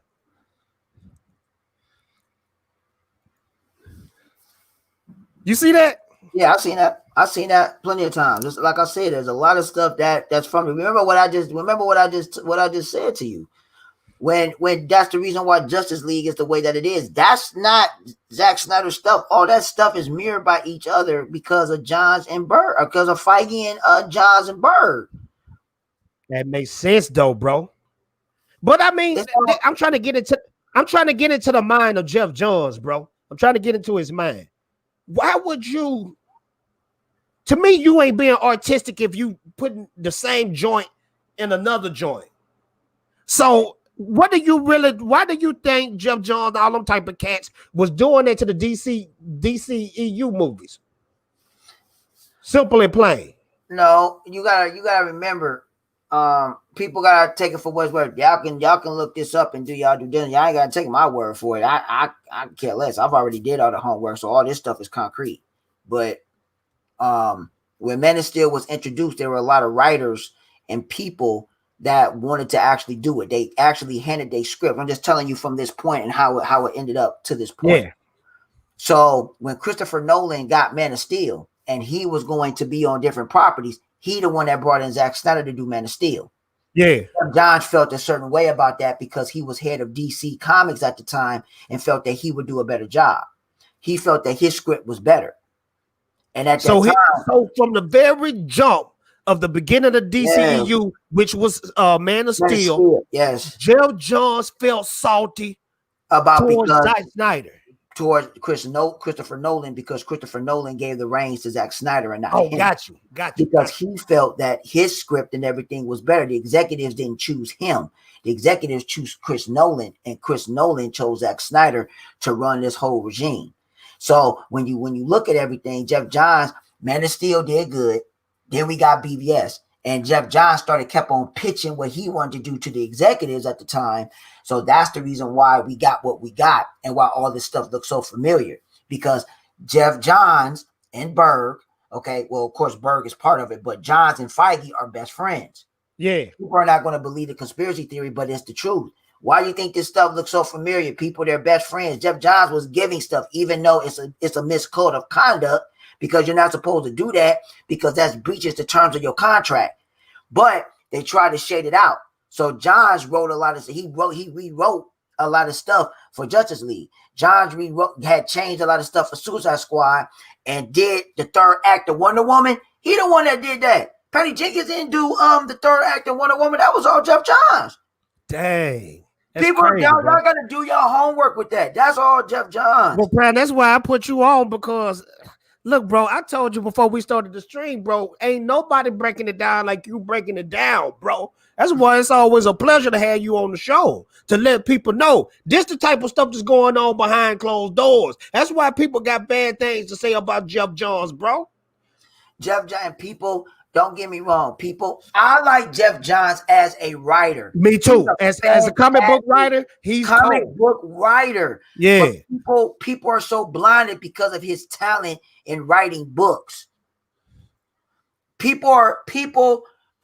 Speaker 1: You see that?
Speaker 3: Yeah, I've seen that. I've seen that plenty of times. Just like I said, there's a lot of stuff that's from me. Remember what I just said to you. When that's the reason why Justice League is the way that it is. That's not Zack Snyder stuff. All that stuff is mirrored by each other because of Johns and Bird, or because of Feige and Johns and Bird.
Speaker 1: That makes sense, though, bro. But I mean, I'm trying to get into the mind of Jeff Johns, bro. I'm trying to get into his mind. Why would you? To me, you ain't being artistic if you putting the same joint in another joint. So why do you think Jeff Johns, all them type of cats, was doing that to the DCEU movies? Simple and plain.
Speaker 3: No, you gotta remember, people gotta take it for what's worth. Y'all can look this up and do y'all due diligence. Y'all ain't gotta take my word for it. I care less. I've already did all the homework, so all this stuff is concrete. But when Man of Steel was introduced, there were a lot of writers and people that wanted to actually do it. They actually handed their script. I'm just telling you from this point and how it ended up to this point. Yeah. So when Christopher Nolan got Man of Steel and he was going to be on different properties, he the one that brought in Zack Snyder to do Man of Steel.
Speaker 1: Yeah.
Speaker 3: John felt a certain way about that because he was head of DC Comics at the time and felt that he would do a better job. He felt that his script was better. And at that time,
Speaker 1: so from the very jump of the beginning of the DCEU, which was Man of Steel,
Speaker 3: yes,
Speaker 1: Jeff Johns felt salty towards Zack Snyder,
Speaker 3: towards Christopher Nolan, because Christopher Nolan gave the reins to Zack Snyder and not him.
Speaker 1: Got you.
Speaker 3: Because he felt that his script and everything was better. The executives didn't choose him. The executives choose Chris Nolan, and Chris Nolan chose Zack Snyder to run this whole regime. So when you look at everything, Jeff Johns, Man of Steel did good. Then we got BVS, and Jeff Johns kept on pitching what he wanted to do to the executives at the time. So that's the reason why we got what we got and why all this stuff looks so familiar, because Jeff Johns and Berg, okay, well, of course, Berg is part of it, but Johns and Feige are best friends.
Speaker 1: Yeah.
Speaker 3: People are not going to believe the conspiracy theory, but it's the truth. Why do you think this stuff looks so familiar? People, they're best friends. Jeff Johns was giving stuff, even though it's a miscode of conduct, because you're not supposed to do that, because that breaches the terms of your contract. But they try to shade it out. So Johns wrote a lot of, he rewrote a lot of stuff for Justice League. Johns had changed a lot of stuff for Suicide Squad and did the third act of Wonder Woman. He the one that did that. Patty Jenkins didn't do the third act of Wonder Woman. That was all Jeff Johns.
Speaker 1: Dang.
Speaker 3: People, y'all got to do your homework with that. That's all Jeff Johns.
Speaker 1: Well, Brian, that's why I put you on, because look, bro, I told you before we started the stream, bro, ain't nobody breaking it down like you breaking it down, bro. That's why it's always a pleasure to have you on the show, to let people know this the type of stuff that's going on behind closed doors. That's why people got bad things to say about Jeff Johns, bro.
Speaker 3: Jeff Johns, people, don't get me wrong, people, I like Jeff Johns as a writer.
Speaker 1: Me too. As a comic book writer, he's
Speaker 3: book writer.
Speaker 1: Yeah.
Speaker 3: But people are so blinded because of his talent in writing books. People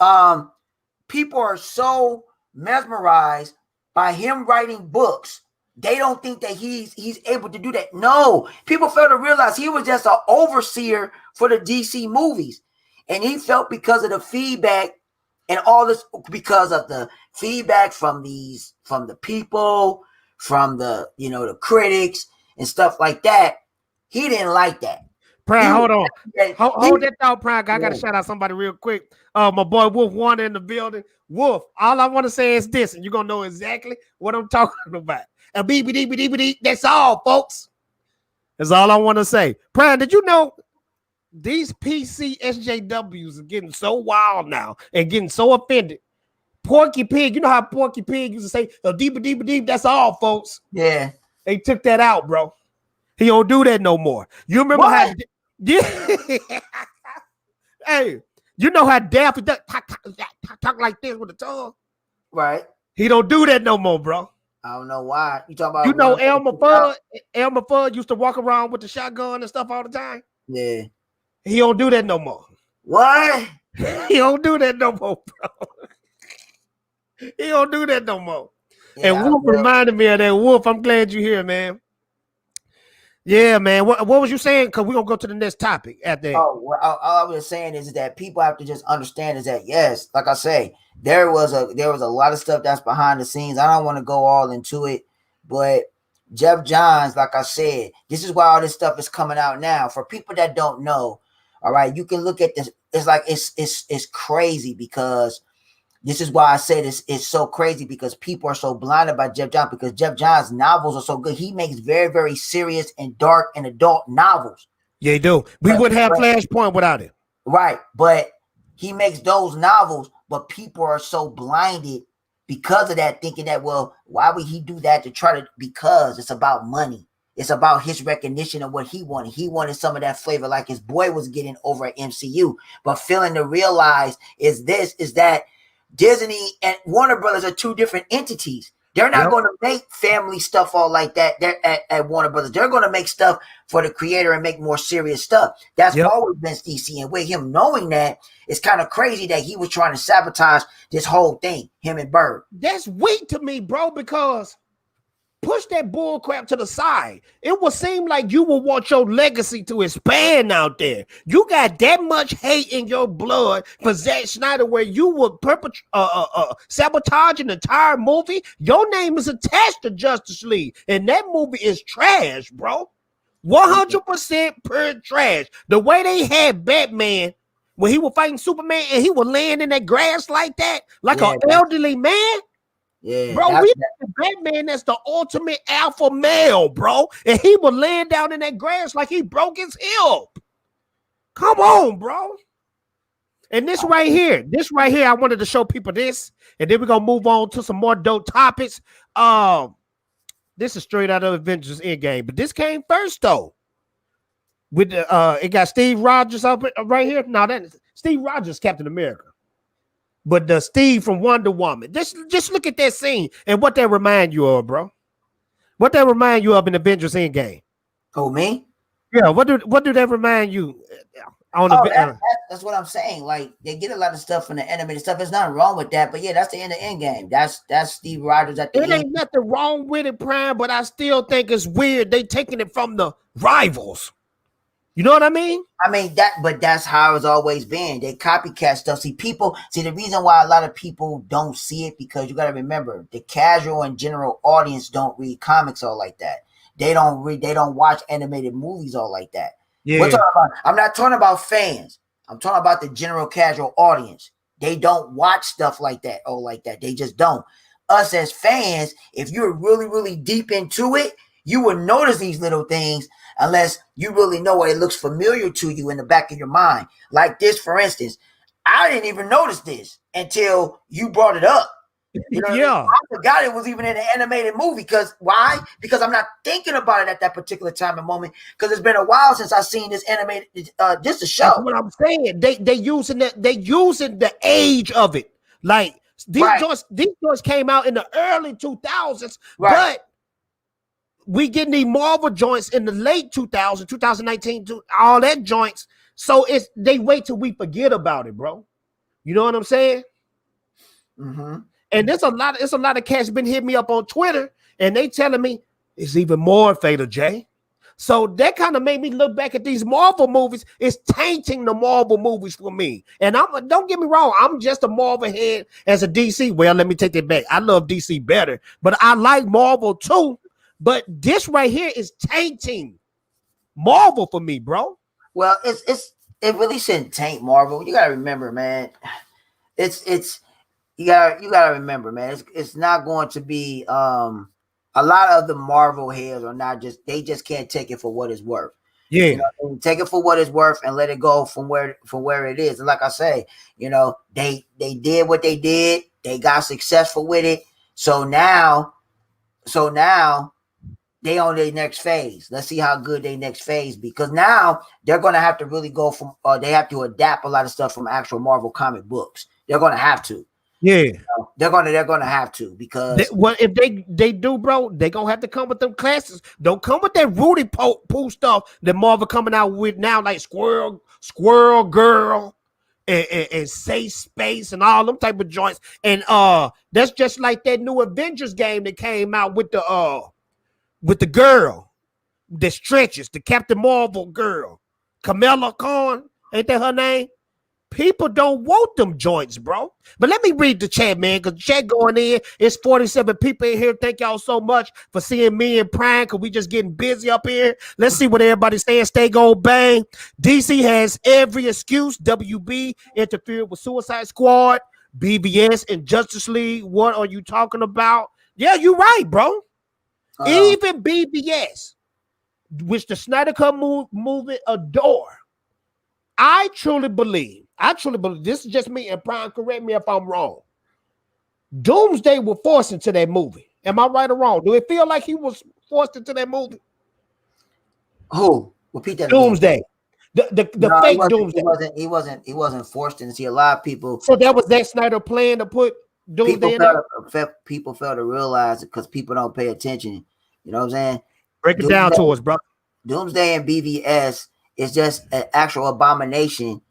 Speaker 3: are so mesmerized by him writing books. They don't think that he's able to do that. No, people fail to realize he was just an overseer for the DC movies. And he felt, because of the feedback and all this, because of the feedback from the people, from the critics and stuff like that, he didn't like that.
Speaker 1: Prime, hold on.
Speaker 3: That,
Speaker 1: Hold that thought, Prime. I gotta shout out somebody real quick. My boy Wolf Warner in the building. Wolf, all I want to say is this, and you're gonna know exactly what I'm talking about. A beep. That's all, folks. That's all I want to say. Prime, did you know these PC SJWs are getting so wild now and getting so offended? Porky Pig, you know how Porky Pig used to say, deep, that's all, folks.
Speaker 3: Yeah.
Speaker 1: They took that out, bro. He don't do that no more. You remember how? Yeah. Hey, you know how Daffy talk like this with the tongue?
Speaker 3: Right.
Speaker 1: He don't do that no more, bro.
Speaker 3: I don't know why. You talking about?
Speaker 1: You know Elmer Fudd used to walk around with the shotgun and stuff all the time.
Speaker 3: Yeah.
Speaker 1: He don't do that no more.
Speaker 3: What?
Speaker 1: He don't do that no more, bro. He don't do that no more. Yeah, and Wolf reminded me of that. Wolf, I'm glad you're here, man. Yeah, man. What was you saying? Because we're going to go to the next topic at the end.
Speaker 3: Oh, well, all I was saying is that people have to just understand is that, yes, like I say, there was a lot of stuff that's behind the scenes. I don't want to go all into it, but Jeff Johns, like I said, this is why all this stuff is coming out now. For people that don't know, all right, you can look at this. It's like it's crazy because this is why I said it's so crazy because people are so blinded by Jeff Johns because Jeff Johns' novels are so good. He makes very, very serious and dark and adult novels.
Speaker 1: Yeah, he do. We wouldn't have Flashpoint without it.
Speaker 3: Right. But he makes those novels, but people are so blinded because of that, thinking that, well, why would he do that because it's about money. It's about his recognition of what he wanted. He wanted some of that flavor like his boy was getting over at MCU. But failing to realize is that Disney and Warner Brothers are two different entities. They're not going to make family stuff all like that. They're at Warner Brothers. They're going to make stuff for the creator and make more serious stuff. That's always been DC. And with him knowing that, it's kind of crazy that he was trying to sabotage this whole thing, him and Bird.
Speaker 1: That's weak to me, bro, because push that bull crap to the side. It would seem like you would want your legacy to expand out there. You got that much hate in your blood for Zack Snyder where you would sabotage an entire movie. Your name is attached to Justice League, and that movie is trash, bro. 100% pure trash. The way they had Batman when he was fighting Superman and he was laying in that grass like that, like an elderly man.
Speaker 3: Yeah,
Speaker 1: bro, we have Batman that's the ultimate alpha male, bro. And he was laying down in that grass like he broke his hip. Come on, bro. And this right here, I wanted to show people this. And then we're going to move on to some more dope topics. This is straight out of Avengers Endgame. But this came first, though. With it got Steve Rogers up right here. Now, that is Steve Rogers, Captain America. But the Steve from Wonder Woman. Just look at that scene and what that remind you of, bro. What that remind you of in Avengers Endgame?
Speaker 3: Oh, me?
Speaker 1: Yeah. What do that remind you?
Speaker 3: That's what I'm saying. Like they get a lot of stuff from the animated stuff. There's nothing wrong with that. But yeah, that's the end of Endgame. That's Steve Rogers at the end.
Speaker 1: It ain't nothing wrong with it, Prime. But I still think it's weird. They taking it from the rivals. You know what I mean?
Speaker 3: But that's how it's always been. They copycat stuff. See, the reason why a lot of people don't see it because you got to remember the casual and general audience don't read comics all like that. They don't watch animated movies all like that. Yeah. I'm not talking about fans. I'm talking about the general casual audience. They don't watch stuff like that all like that. They just don't. Us as fans, if you're really, really deep into it, you would notice these little things unless you really know it looks familiar to you in the back of your mind. Like this, for instance, I didn't even notice this until you brought it up. You know I forgot it was even in an animated movie. Because why? Because I'm not thinking about it at that particular time and moment. Because it's been a while since I've seen this animated, just a show.
Speaker 1: That's what I'm saying. They using the age of it. Like these joints came out in the early 2000s, but we getting these Marvel joints in the late 2000s, 2019, all that joints. So they wait till we forget about it, bro. You know what I'm saying?
Speaker 3: Mm-hmm.
Speaker 1: And there's a lot of cats been hitting me up on Twitter, and they telling me it's even more Fatal J. So that kind of made me look back at these Marvel movies. It's tainting the Marvel movies for me. And don't get me wrong, I'm just a Marvel head as a DC. Well, let me take that back. I love DC better, but I like Marvel too. But this right here is tainting Marvel for me, bro.
Speaker 3: Well, it really shouldn't taint Marvel. You gotta remember, man. It's you gotta remember, man. It's not going to be a lot of the Marvel heads are not just they just can't take it for what it's worth.
Speaker 1: Yeah.
Speaker 3: You know, take it for what it's worth and let it go from where it is. And like I say, you know, they did what they did. They got successful with it. So now they on their next phase. Let's see how good they next phase, because now they're going to have to really go from they have to adapt a lot of stuff from actual Marvel comic books. They're going to have to.
Speaker 1: Yeah.
Speaker 3: You know, they're going to have to, because
Speaker 1: Well, if they do, bro, they gonna have to come with them classes. Don't come with that Rudy Poo stuff that Marvel coming out with now, like Squirrel Girl and Safe Space and all them type of joints. And that's just like that new Avengers game that came out with the girl that stretches, the Captain Marvel girl, Kamala Khan, ain't that her name? People don't want them joints, bro. But let me read the chat, man, because chat going in. It's 47 people in here. Thank y'all so much for seeing me and Prime, because we just getting busy up here. Let's see what everybody's saying. Stay gold bang. DC has every excuse. WB interfered with Suicide Squad, BVS, and Justice League. What are you talking about? Yeah, you're right, bro. Even BVS, which the Snyder Cut movement adore. I truly believe, this is just me, and Prime, correct me if I'm wrong. Doomsday was forced into that movie. Am I right or wrong? Do it feel like he was forced into that movie?
Speaker 3: Who? Repeat that.
Speaker 1: Doomsday. The fake Doomsday.
Speaker 3: He wasn't forced into. See, a lot of people.
Speaker 1: So that was Zack Snyder plan to put Doomsday in there?
Speaker 3: People fail to realize it because people don't pay attention. You know what I'm saying?
Speaker 1: Break it down to us, bro.
Speaker 3: Doomsday and BVS is just an actual abomination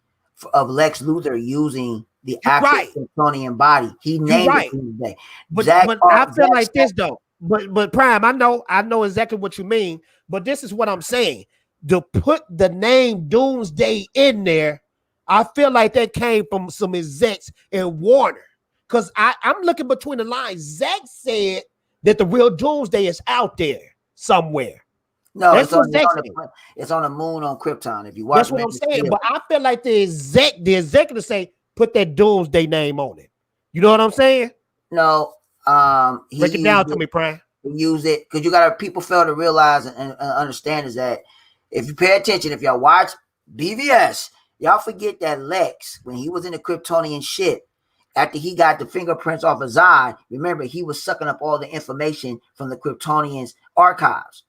Speaker 3: of Lex Luthor using the actual Kryptonian body. He named it Doomsday.
Speaker 1: But I feel like this though. But Prime, I know exactly what you mean. But this is what I'm saying. To put the name Doomsday in there, I feel like that came from some execs in Warner. Because I'm looking between the lines. Zack said that the real Doomsday is out there somewhere.
Speaker 3: No, it's on the moon on Krypton. If you watch,
Speaker 1: that's what I'm saying. But I feel like the executive say put that Doomsday name on it. You know what I'm saying?
Speaker 3: No,
Speaker 1: break it down to me, Prime.
Speaker 3: Use it because people fail to realize and understand is that if you pay attention, if y'all watch BVS, y'all forget that Lex, when he was in the Kryptonian ship, after he got the fingerprints off his eye, remember he was sucking up all the information from the Kryptonians' archives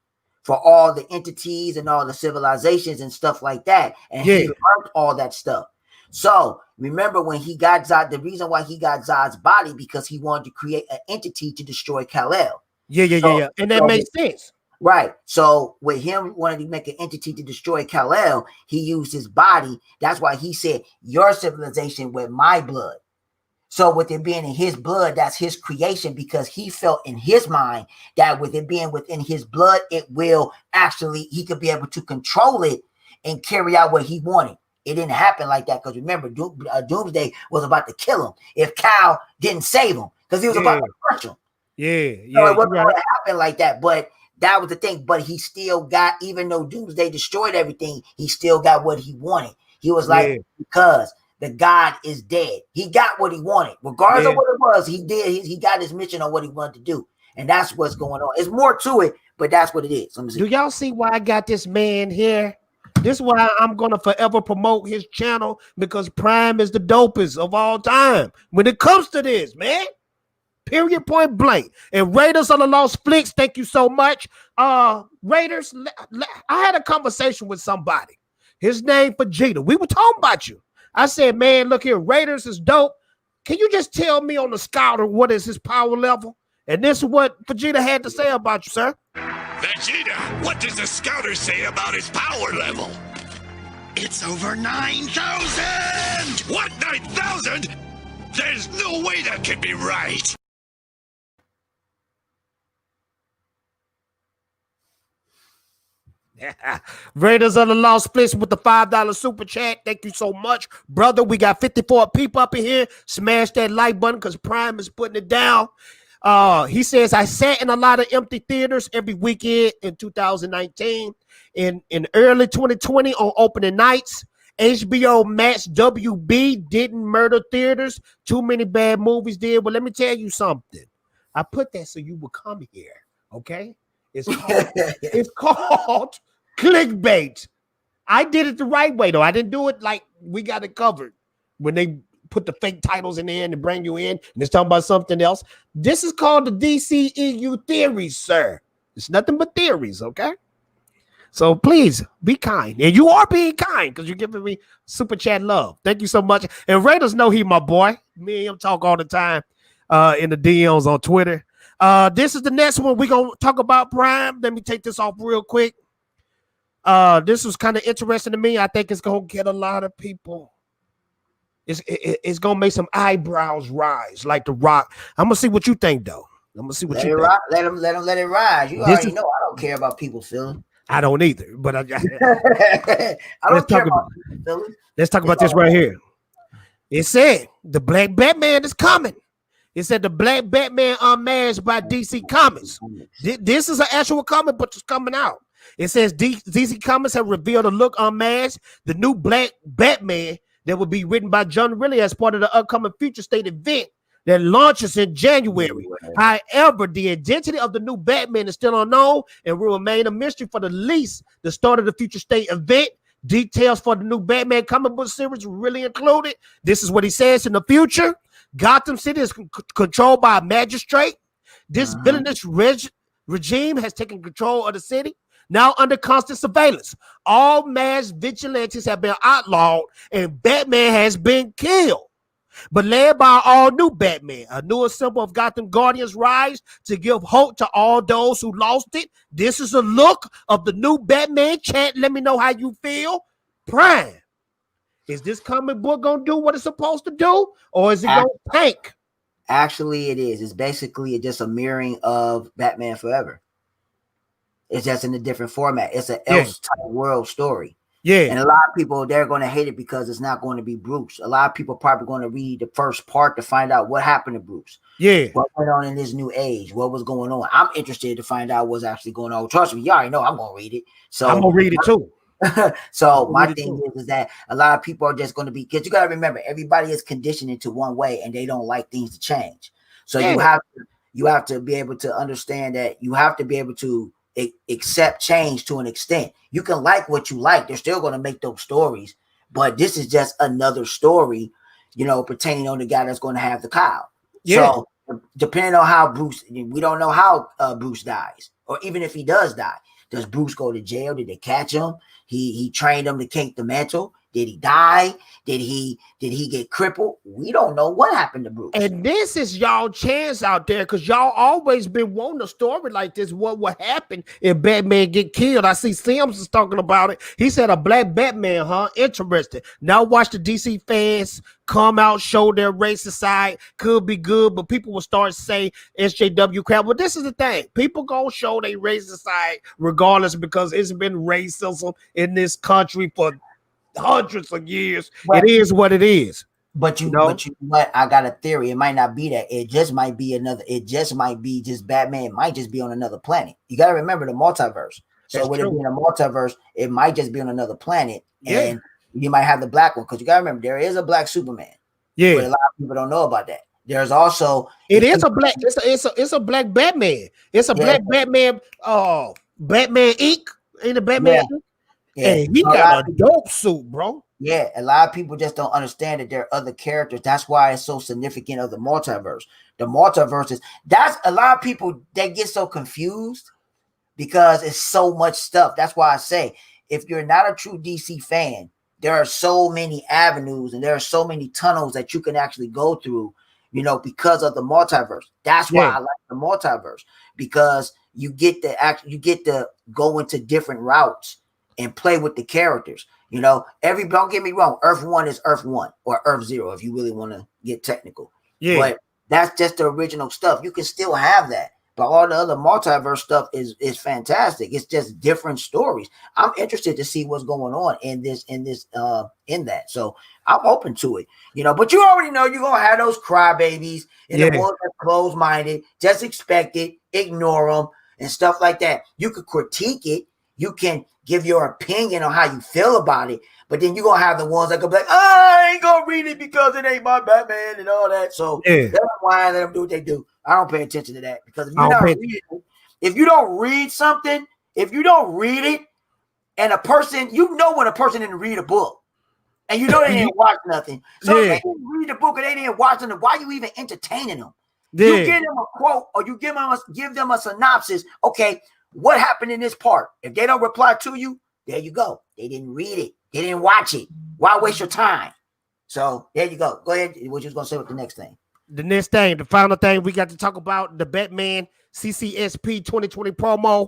Speaker 3: for all the entities and all the civilizations and stuff like that. And he learned all that stuff. So remember when he got Zod, the reason why he got Zod's body, because he wanted to create an entity to destroy Kal-El.
Speaker 1: Yeah. And that makes sense.
Speaker 3: Right. So with him wanting to make an entity to destroy Kal-El, he used his body. That's why he said, your civilization with my blood. So with it being in his blood, that's his creation, because he felt in his mind that with it being within his blood, it will actually, he could be able to control it and carry out what he wanted. It didn't happen like that, because remember, Doomsday was about to kill him if Kal didn't save him, because he was about to crush him. So it wasn't going to happen like that, but that was the thing. But he still got, even though Doomsday destroyed everything, he still got what he wanted. He was like, because the God is dead. He got what he wanted. Regardless of what it was, he did. He got his mission on what he wanted to do. And that's what's going on. It's more to it, but that's what it is.
Speaker 1: Do y'all see why I got this man here? This is why I'm going to forever promote his channel, because Prime is the dopest of all time when it comes to this, man. Period, point blank. And Raiders of the Lost Flicks, thank you so much. Raiders, I had a conversation with somebody. His name Vegeta. We were talking about you. I said, man, look here, Raiders is dope. Can you just tell me on the scouter what is his power level? And this is what Vegeta had to say about you, sir.
Speaker 2: Vegeta, what does the scouter say about his power level? It's over 9,000! What, 9,000? There's no way that can be right.
Speaker 1: Raiders of the Lost Splits with the $5 super chat. Thank you so much, brother. We got 54 people up in here. Smash that like button because Prime is putting it down. He says, I sat in a lot of empty theaters every weekend in 2019. In early 2020 on opening nights, HBO Max WB didn't murder theaters. Too many bad movies did. Well, let me tell you something. I put that so you would come here. Okay? It's called clickbait. I did it the right way, though. I didn't do it like we got it covered when they put the fake titles in there and bring you in and it's talking about something else. This is called the DCEU theories, sir. It's nothing but theories, okay? So please be kind. And you are being kind because you're giving me super chat love. Thank you so much. And Raiders know he my boy. Me and him talk all the time in the DMs on Twitter. This is the next one we're going to talk about, Prime. Let me take this off real quick. This was kind of interesting to me. I think it's going to get a lot of people. It's going to make some eyebrows rise like The Rock. I'm going to see what you think, though. I'm going to see what you think.
Speaker 3: Let it rise. You already know I don't care about people's feelings.
Speaker 1: I don't either, but
Speaker 3: I don't care about people's feelings.
Speaker 1: Let's talk about this right here. It said the Black Batman is coming. It said the Black Batman unmasked by DC Comics. This is an actual comic book that's coming out. It says DC Comics have revealed a look unmasked, the new Black Batman that will be written by John Riley as part of the upcoming Future State event that launches in January. However, the identity of the new Batman is still unknown and will remain a mystery for the least the start of the Future State event. Details for the new Batman comic book series really included. This is what he says: in the future, Gotham City is controlled by a magistrate. This villainous regime has taken control of the city, now under constant surveillance. All mass vigilantes have been outlawed and Batman has been killed. But led by an all-new Batman, a new symbol of Gotham Guardians rise to give hope to all those who lost it. This is a look of the new Batman. Chat, let me know how you feel. Prime, is this comic book going to do what it's supposed to do, or is it going to tank?
Speaker 3: Actually, it is. It's basically just a mirroring of Batman Forever. It's just in a different format. It's an else-type world story.
Speaker 1: Yeah.
Speaker 3: And a lot of people, they're going to hate it because it's not going to be Bruce. A lot of people probably going to read the first part to find out what happened to Bruce.
Speaker 1: Yeah.
Speaker 3: What went on in this new age? What was going on? I'm interested to find out what's actually going on. Trust me, you already know I'm going to read it. So
Speaker 1: I'm going to read it too.
Speaker 3: So my thing is that a lot of people are just going to be, because you got to remember, everybody is conditioned into one way and they don't like things to change. So you have to be able to understand that you have to be able to accept change to an extent. You can like what you like. They're still going to make those stories, but this is just another story, pertaining on the guy that's going to have the cowl. Yeah. So depending on how Bruce, we don't know how Bruce dies, or even if he does die, does Bruce go to jail? Did they catch him? He trained him to take the mantle. Did he die? Did he get crippled? We don't know what happened to Bruce.
Speaker 1: And this is y'all chance out there, because y'all always been wanting a story like this. What would happen if Batman get killed? I see Sims is talking about it. He said a Black Batman, huh? Interesting. Now watch the DC fans come out, show their racist side. Could be good, but people will start saying SJW crap. But this is the thing. People gonna show their racist side regardless, because it's been racism in this country for hundreds of years. It is what it is.
Speaker 3: But you know what? I got a theory. It might not be that. It just might be just Batman. It might just be on another planet. You got to remember the multiverse. So with it being a multiverse, it might just be on another planet. Yeah. And you might have the black one, because you got to remember there is a black Superman. Yeah. But a lot of people don't know about that. There's also
Speaker 1: it's a black Batman. It's a black Batman. Batman Inc. In the Batman. Yeah. Yeah, and he got a dope suit, bro.
Speaker 3: Yeah, a lot of people just don't understand that there are other characters. That's why it's so significant of the multiverse. The multiverse that's a lot of people, they get so confused because it's so much stuff. That's why I say, if you're not a true DC fan, there are so many avenues and there are so many tunnels that you can actually go through, because of the multiverse. That's why I like the multiverse, because you get to go into different routes and play with the characters. Don't get me wrong, Earth 1 is Earth 1 or Earth 0 if you really want to get technical. Yeah. But that's just the original stuff. You can still have that. But all the other multiverse stuff is fantastic. It's just different stories. I'm interested to see what's going on in that. So I'm open to it, but you already know you're gonna have those crybabies and the ones that closed-minded, just expect it, ignore them, and stuff like that. You could critique it, you can give your opinion on how you feel about it, but then you're gonna have the ones that go be like, I ain't gonna read it because it ain't my Batman and all that. So that's why I let them do what they do. I don't pay attention to that, because if you don't read something, if you don't read it, and a person, when a person didn't read a book, and they didn't watch nothing. So if they didn't read the book and they didn't watch them, why are you even entertaining them? You give them a quote, or you give them a synopsis. Okay, what happened in this part? If they don't reply to you, there you go. They didn't read it. They didn't watch it. Why waste your time? So there you go. Go ahead. What you was gonna say with the next thing?
Speaker 1: The next thing, the final thing we got to talk about, the Batman CCSP 2020 promo.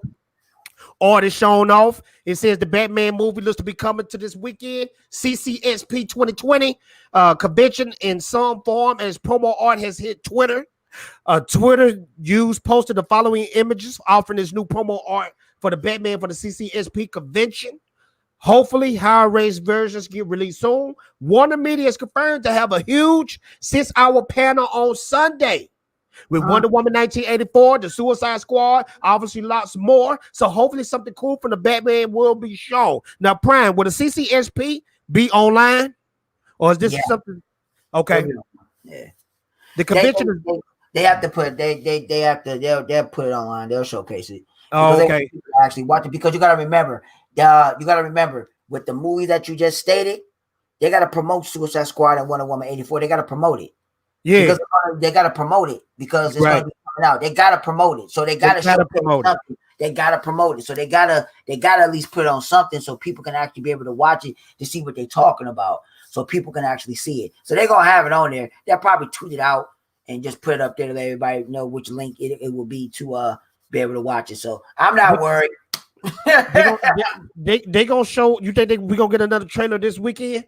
Speaker 1: Artist shown off. It says the Batman movie looks to be coming to this weekend. CCSP 2020 convention in some form, as promo art has hit Twitter. Twitter posted the following images offering this new promo art for the Batman for the CCSP convention. Hopefully, higher rated versions get released soon. Warner Media is confirmed to have a huge 6-hour panel on Sunday with Wonder Woman 1984, the Suicide Squad, obviously lots more. So hopefully something cool from the Batman will be shown. Now, Prime, will the CCSP be online? Or is this something? Okay.
Speaker 3: Yeah.
Speaker 1: The convention
Speaker 3: they have to put they'll put it online. They'll showcase it.
Speaker 1: Oh, okay.
Speaker 3: Actually watch it, because you gotta remember with the movie that you just stated, they gotta promote Suicide Squad and Wonder Woman 84. They gotta promote it. Yeah, because they gotta promote it, because it's gonna be coming out. They gotta promote it, so they gotta promote it. They gotta promote it, so they gotta at least put it on something, so people can actually be able to watch it to see what they're talking about, so people can actually see it. So they're gonna have it on there. They'll probably tweet it out and just put it up there to let everybody know which link it will be to be able to watch it. So I'm not worried.
Speaker 1: they gonna show. You think we gonna get another trailer this weekend?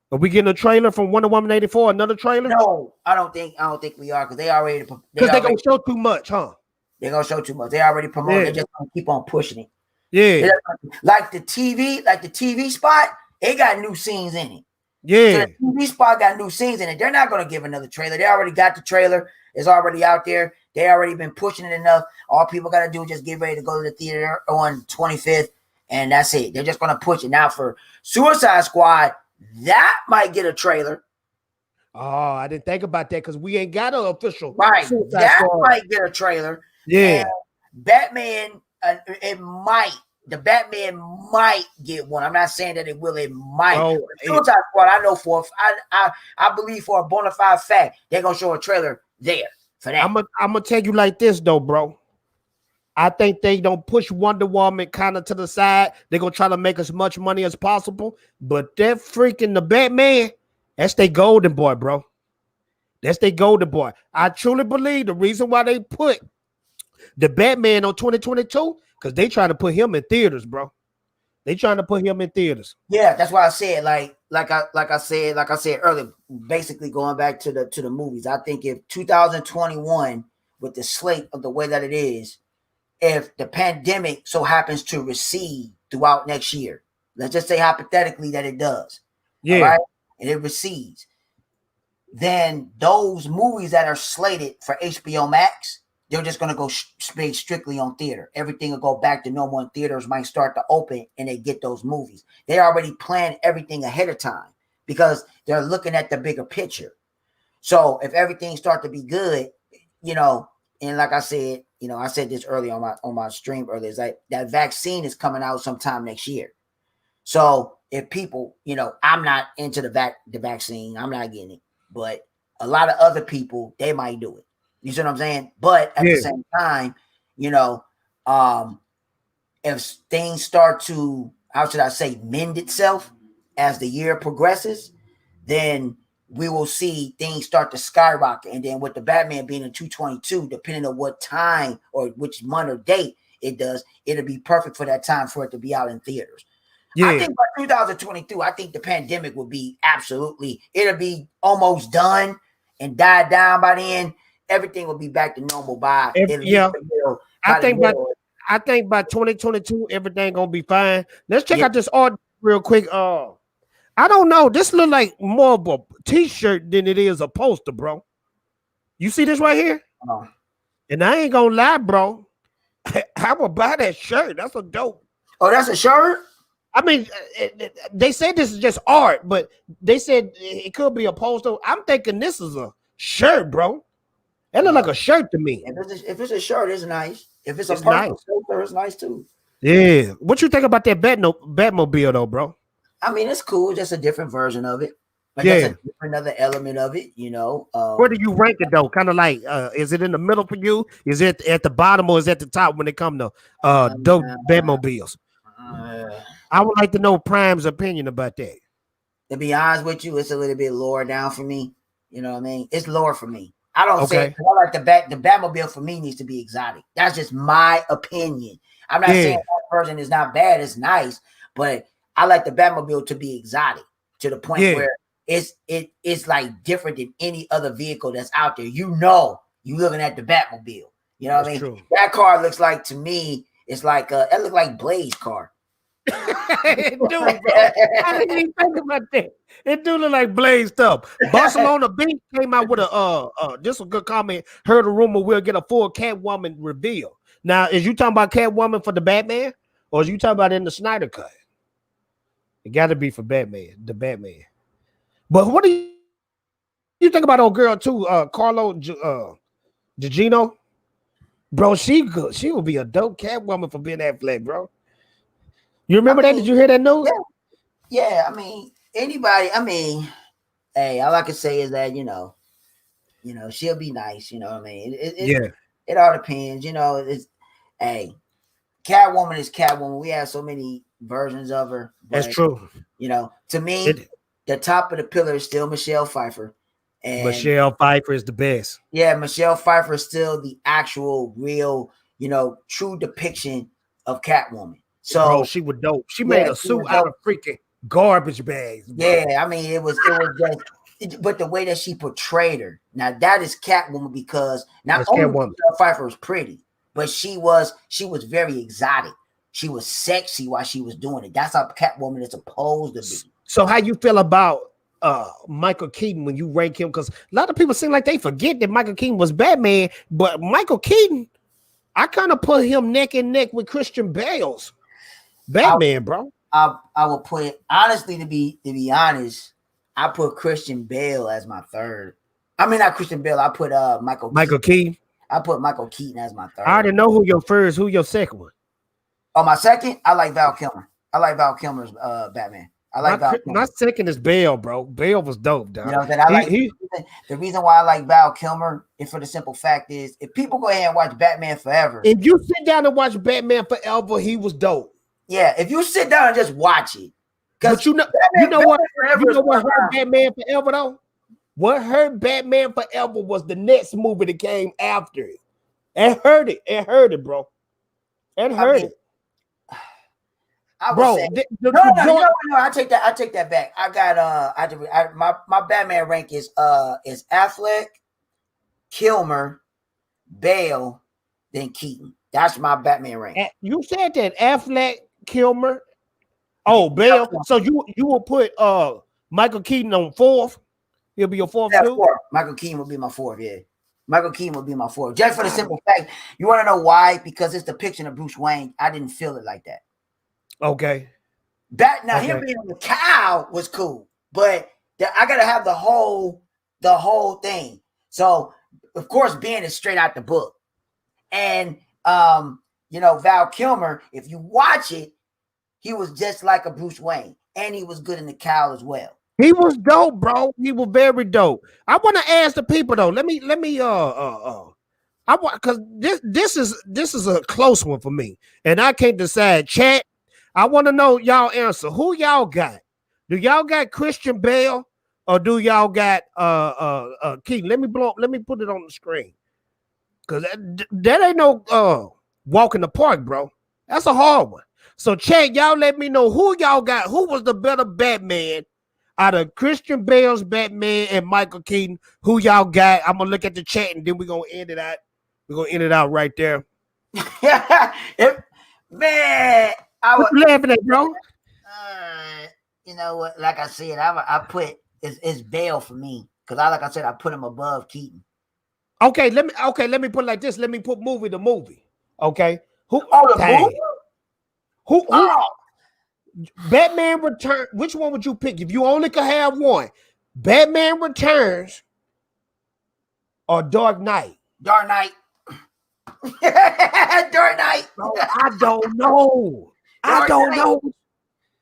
Speaker 1: Are we getting a trailer from Wonder Woman 84? Another trailer?
Speaker 3: No, I don't think we are, because they
Speaker 1: gonna show too much, huh?
Speaker 3: They're gonna show too much. They already promoted. They're just gonna keep on pushing it.
Speaker 1: Yeah,
Speaker 3: like the TV spot, it got new scenes in it.
Speaker 1: Yeah,
Speaker 3: so the TV spot got new scenes in it. They're not gonna give another trailer. They already got the trailer. It's already out there. They already been pushing it enough. All people gotta do is just get ready to go to the theater on 25th, and that's it. They're just gonna push it. Now for Suicide Squad, that might get a trailer.
Speaker 1: Oh, I didn't think about that, because we ain't got an official.
Speaker 3: Right, that might get a trailer.
Speaker 1: Yeah,
Speaker 3: and Batman, the Batman might get one. I'm not saying that it will. It might. Suicide Squad, I know I believe for a bona fide fact they're gonna show a trailer there for that.
Speaker 1: I'm gonna tell you like this though, bro. I think they don't push Wonder Woman kind of to the side. They're gonna try to make as much money as possible. But that freaking the Batman, that's their golden boy, bro. That's their golden boy. I truly believe the reason why they put the Batman on 2022, because they trying to put him in theaters, bro. They trying to put him in theaters.
Speaker 3: Yeah, that's why I said like I said earlier. Basically, going back to the movies, I think if 2021, with the slate of the way that it is, if the pandemic so happens to recede throughout next year, let's just say hypothetically that it does, all right, and it recedes, then those movies that are slated for HBO Max, they're just going to go strictly on theater. Everything will go back to normal, and theaters might start to open, and they get those movies. They already planned everything ahead of time, because they're looking at the bigger picture. So if everything starts to be good, and like I said, I said this earlier on my stream earlier, is like that vaccine is coming out sometime next year. So if people, I'm not into the vaccine, I'm not getting it, but a lot of other people, they might do it. You see what I'm saying? But at the same time, if things start to, how should I say, mend itself as the year progresses, then we will see things start to skyrocket. And then with the Batman being in 222, depending on what time or which month or date it does, it'll be perfect for that time for it to be out in theaters. Yeah. I think by 2022, I think the pandemic will be it'll be almost done and died down by then. everything will be back to normal by
Speaker 1: Yeah. I think by 2022, everything gonna be fine. Let's check out this art real quick. I don't know. This look like more of a t-shirt than it is a poster, bro. You see this right here? And I ain't gonna lie, bro. I would buy that shirt. That's a dope.
Speaker 3: Oh, that's a shirt?
Speaker 1: I mean, they said this is just art, but they said it could be a poster. I'm thinking this is a shirt, bro. That look like a shirt to me.
Speaker 3: If it's a shirt, it's nice. If it's a poster, it's nice too.
Speaker 1: Yeah. What you think about that Batmobile though, bro?
Speaker 3: I mean, it's cool. Just a different version of it. But that's another element of it, you know.
Speaker 1: Where do you rank it though? Kind of like, is it in the middle for you? Is it at the bottom or is it at the top when it comes to dope Batmobiles? I would like to know Prime's opinion about that.
Speaker 3: To be honest with you, it's a little bit lower down for me. You know what I mean? It's lower for me. I don't say I like the Batmobile for me needs to be exotic. That's just my opinion. I'm not saying that version is not bad, it's nice, but I like the Batmobile to be exotic to the point where it's like different than any other vehicle that's out there. You know, you looking at the Batmobile. You know what I mean? True. That car looks like, to me, it's like it looks like Blaze's car.
Speaker 1: It do, bro. I didn't even think about that. It do look like Blaze stuff. Barcelona Beach came out with this is a good comment. Heard a rumor we'll get a full Catwoman reveal. Now, is you talking about Catwoman for the Batman, or is you talking about in the Snyder Cut? It got to be for Batman, the Batman. But what do you think about old girl too, Carlo Gugino? Bro, she good. She will be a dope Catwoman for Ben Affleck, bro. You remember that? Did you hear that news?
Speaker 3: Yeah. I mean, anybody. I mean, hey, all I can say is that you know, she'll be nice. You know what I mean? It all depends. You know, Catwoman is Catwoman. We have so many versions of her. But,
Speaker 1: that's true.
Speaker 3: You know, to me, the top of the pillar is still Michelle Pfeiffer. And
Speaker 1: Michelle Pfeiffer is the best.
Speaker 3: Yeah, Michelle Pfeiffer is still the actual, real, true depiction of Catwoman. So
Speaker 1: bro, she was dope. She made a suit out of freaking garbage bags. Bro.
Speaker 3: Yeah, I mean, it was just, but the way that she portrayed her, now that is Catwoman, because not only Michelle Pfeiffer was pretty, but she was very exotic. She was sexy while she was doing it. That's how Catwoman is supposed to be.
Speaker 1: So how you feel about Michael Keaton when you rank him? Because a lot of people seem like they forget that Michael Keaton was Batman, but Michael Keaton, I kind of put him neck and neck with Christian Bale's Batman, bro.
Speaker 3: I will put it honestly, to be honest, I put Christian Bale as my third. I mean, not Christian Bale. I put Michael Keaton. I put Michael Keaton as my third.
Speaker 1: I already know who your first, who your second one.
Speaker 3: Oh, my second, I like Val Kilmer. I like Val Kilmer's Batman. I like Val Kilmer.
Speaker 1: My second is Bale, bro. Bale was dope, dog.
Speaker 3: You know that the reason why I like Val Kilmer is for the simple fact is, if people go ahead and watch Batman Forever,
Speaker 1: if you sit down and watch Batman Forever, he was dope.
Speaker 3: Yeah, if you sit down and just watch it,
Speaker 1: but you know what hurt Batman Forever though? What hurt Batman Forever was the next movie that came after it. It hurt it. It hurt it, bro. It hurt it.
Speaker 3: No, I take that back. I got my Batman rank is Affleck, Kilmer, Bale, then Keaton. That's my Batman rank.
Speaker 1: You said that Affleck, Kilmer, Bale. So you will put Michael Keaton on fourth. He'll be your fourth. Yeah,
Speaker 3: fourth. Michael Keaton will be my fourth. Yeah, Michael Keaton will be my fourth. Just for the simple fact, you want to know why? Because it's the depiction of Bruce Wayne. I didn't feel it like that.
Speaker 1: Okay.
Speaker 3: Him being on the cow was cool, but I gotta have the whole thing. So of course, Ben is straight out the book, and Val Kilmer, if you watch it, he was just like a Bruce Wayne, and he was good in the cowl as well.
Speaker 1: He was dope, bro. He was very dope. I want to ask the people though. Let me I want, because this is a close one for me, and I can't decide. Chat, I want to know y'all answer. Who y'all got? Do y'all got Christian Bale or do y'all got Keaton? Let me put it on the screen, because that ain't no walk in the park, bro. That's a hard one. So chat, y'all let me know who y'all got. Who was the better Batman Out of Christian Bale's Batman and Michael Keaton, who y'all got? I'm gonna look at the chat and then we're gonna end it out. We're gonna end it out right there.
Speaker 3: Man,
Speaker 1: What you laughing at, bro?
Speaker 3: You know what? Like I said, I put it's Bale for me because like I said, I put him above Keaton.
Speaker 1: Okay, let me put it like this. Let me put movie to movie. Okay, who?
Speaker 3: Movie?
Speaker 1: Who? Batman Returns. Which one would you pick if you only could have one? Batman Returns or Dark Knight?
Speaker 3: Dark Knight. Dark Knight.
Speaker 1: No, I don't know. I don't know.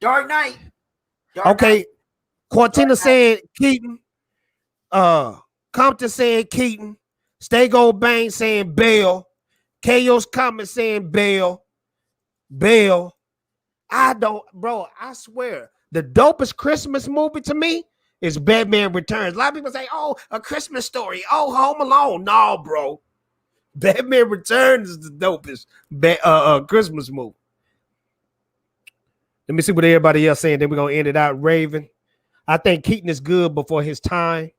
Speaker 3: Dark Knight.
Speaker 1: Okay. Cortina said Keaton. Compton said Keaton. Stego Bang saying Bale. Chaos Comment saying Bale. I swear, the dopest Christmas movie to me is Batman Returns. A lot of people say, oh, A Christmas Story. Oh, Home Alone. No, bro. Batman Returns is the dopest Christmas movie. Let me see what everybody else saying. Then we're going to end it out. Raven. I think Keaton is good before his time.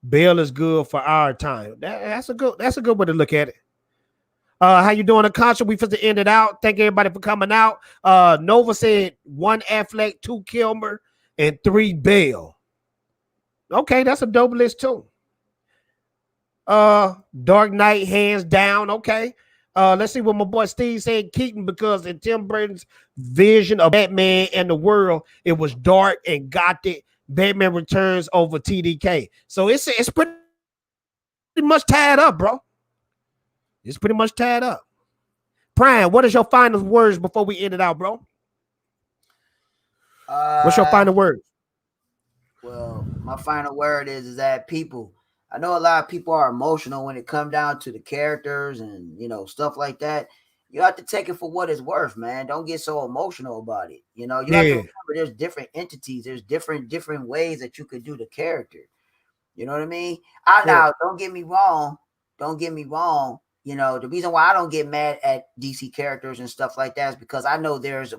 Speaker 1: Bale is good for our time. That's a good way to look at it. How you doing, Akasha? We finna end it out. Thank everybody for coming out. Nova said 1 Affleck, 2 Kilmer, and 3 Bale. Okay, that's a dope list too. Dark Knight, hands down. Okay. Let's see what my boy Steve said. Keaton, because in Tim Burton's vision of Batman and the world, it was dark and gothic. Batman Returns over TDK. So it's pretty much tied up, bro. It's pretty much tied up. Prime, what is your final words before we end it out, bro? What's your final words?
Speaker 3: Well, my final word is that people, I know a lot of people are emotional when it comes down to the characters and, you know, stuff like that. You have to take it for what it's worth, man. Don't get so emotional about it. You know, you have to remember there's different entities. There's different ways that you could do the character. You know what I mean? Now, don't get me wrong. You know, the reason why I don't get mad at DC characters and stuff like that is because I know there's a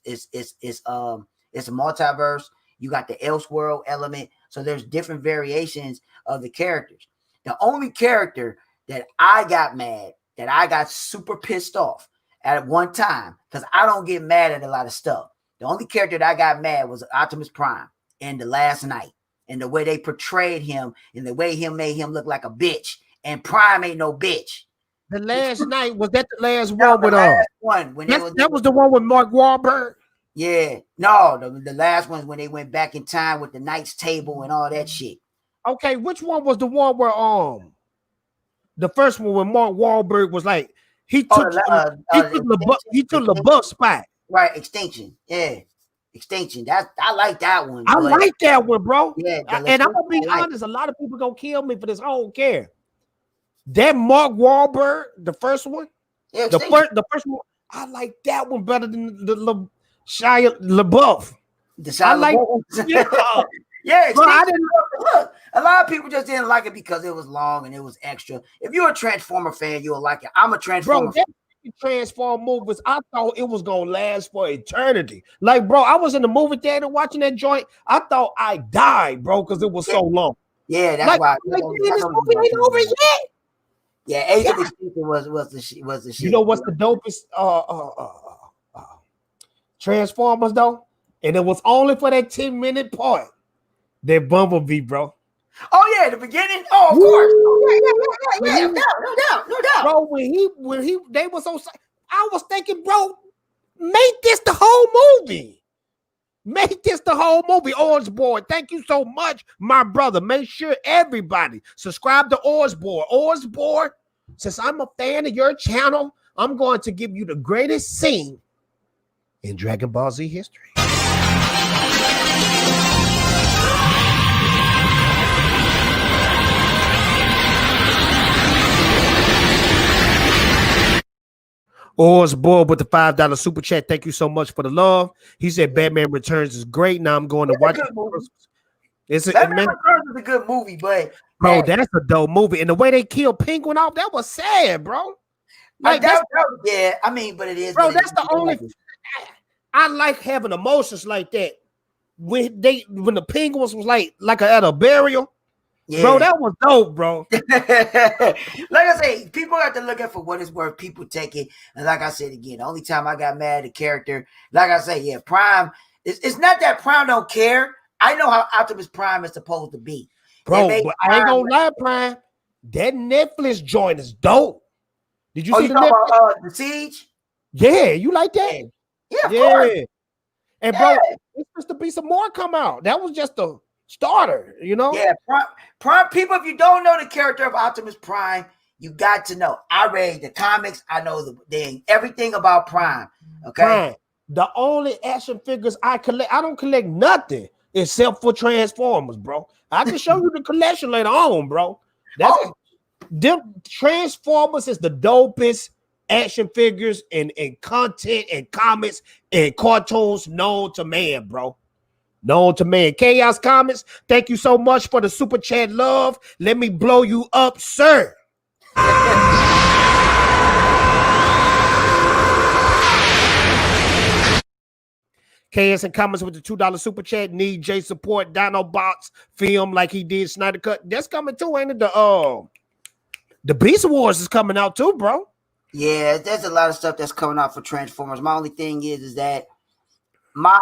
Speaker 3: it's a multiverse. You got the Elseworld element. So there's different variations of the characters. The only character that I got mad, that I got super pissed off at one time, because I don't get mad at a lot of stuff. The only character that I got mad was Optimus Prime in The Last Night, and the way they portrayed him and the way he made him look like a bitch. And Prime ain't no bitch.
Speaker 1: The Last Night, was that the last one with that was the one with Mark Wahlberg?
Speaker 3: Yeah, no, the last one's when they went back in time with the Knights Table and all that shit.
Speaker 1: Okay, which one was the one where the first one when Mark Wahlberg was like he took the bus spot?
Speaker 3: Right, Extinction. Yeah, Extinction. I like that one.
Speaker 1: I like that one, bro.
Speaker 3: Yeah,
Speaker 1: and I'm gonna be honest, a lot of people gonna kill me for this. I don't care. That Mark Wahlberg, the first one, the first one, I like that one better than the Shia LaBeouf.
Speaker 3: I like, yeah. Bro, I didn't look. A lot of people just didn't like it because it was long and it was extra. If you're a Transformer fan, you'll like it. I'm a Transformer fan.
Speaker 1: Transform movies, I thought it was gonna last for eternity. Like, bro, I was in the movie theater watching that joint. I thought I died, bro, because it was so long.
Speaker 3: Yeah, that's why.
Speaker 1: This movie ain't over yet.
Speaker 3: Yeah, Age of Extinction was the shit.
Speaker 1: You know what's the dopest Transformers though? And it was only for that 10-minute part. That Bumblebee, bro.
Speaker 3: Oh yeah, the beginning. Oh, of course. Oh, yeah. No doubt.
Speaker 1: Bro, when they were so, I was thinking, bro, make this the whole movie. Make this the whole movie. Orange Board, thank you so much, my brother. Make sure everybody subscribe to Orange Board. Orange Board, since I'm a fan of your channel, I'm going to give you the greatest scene in Dragon Ball Z history. Osborne with the $5 super chat. Thank you so much for the love. He said Batman Returns is great. Now I'm going to watch it.
Speaker 3: Batman Returns is a good movie, but
Speaker 1: bro, that's a dope movie. And the way they killed Penguin off, that was sad, bro.
Speaker 3: Like yeah, I mean, but it is,
Speaker 1: bro. That's the only. I like having emotions like that. when the penguins was like at a burial.
Speaker 3: Yeah.
Speaker 1: Bro, that was dope, bro.
Speaker 3: Like I say, people have to look at for what it's worth. People take it, and like I said again, the only time I got mad at the character, like I say, yeah, Prime. It's not that Prime don't care. I know how Optimus Prime is supposed to be,
Speaker 1: bro. But I ain't gonna lie, Prime. That Netflix joint is dope. Did you see the Netflix?
Speaker 3: About, the Siege?
Speaker 1: Yeah, you like that?
Speaker 3: Yeah, of course.
Speaker 1: And bro, it's supposed to be some more come out. That was just a starter, you know?
Speaker 3: Yeah, Prime people, if you don't know the character of Optimus Prime, you got to know. I read the comics. I know everything about Prime. Okay.
Speaker 1: Prime. The only action figures I collect, I don't collect nothing except for Transformers, bro. I can show you the collection later on, bro. Them Transformers is the dopest action figures and content and comics and cartoons known to man, bro. Known to man. Chaos Comics, thank you so much for the super chat love. Let me blow you up, sir. KS and comments with the $2 super chat. Need J support. Dinobots film like he did Snyder Cut. That's coming too, ain't it? The Beast Wars is coming out too, bro.
Speaker 3: Yeah, there's a lot of stuff that's coming out for Transformers. My only thing is that I'll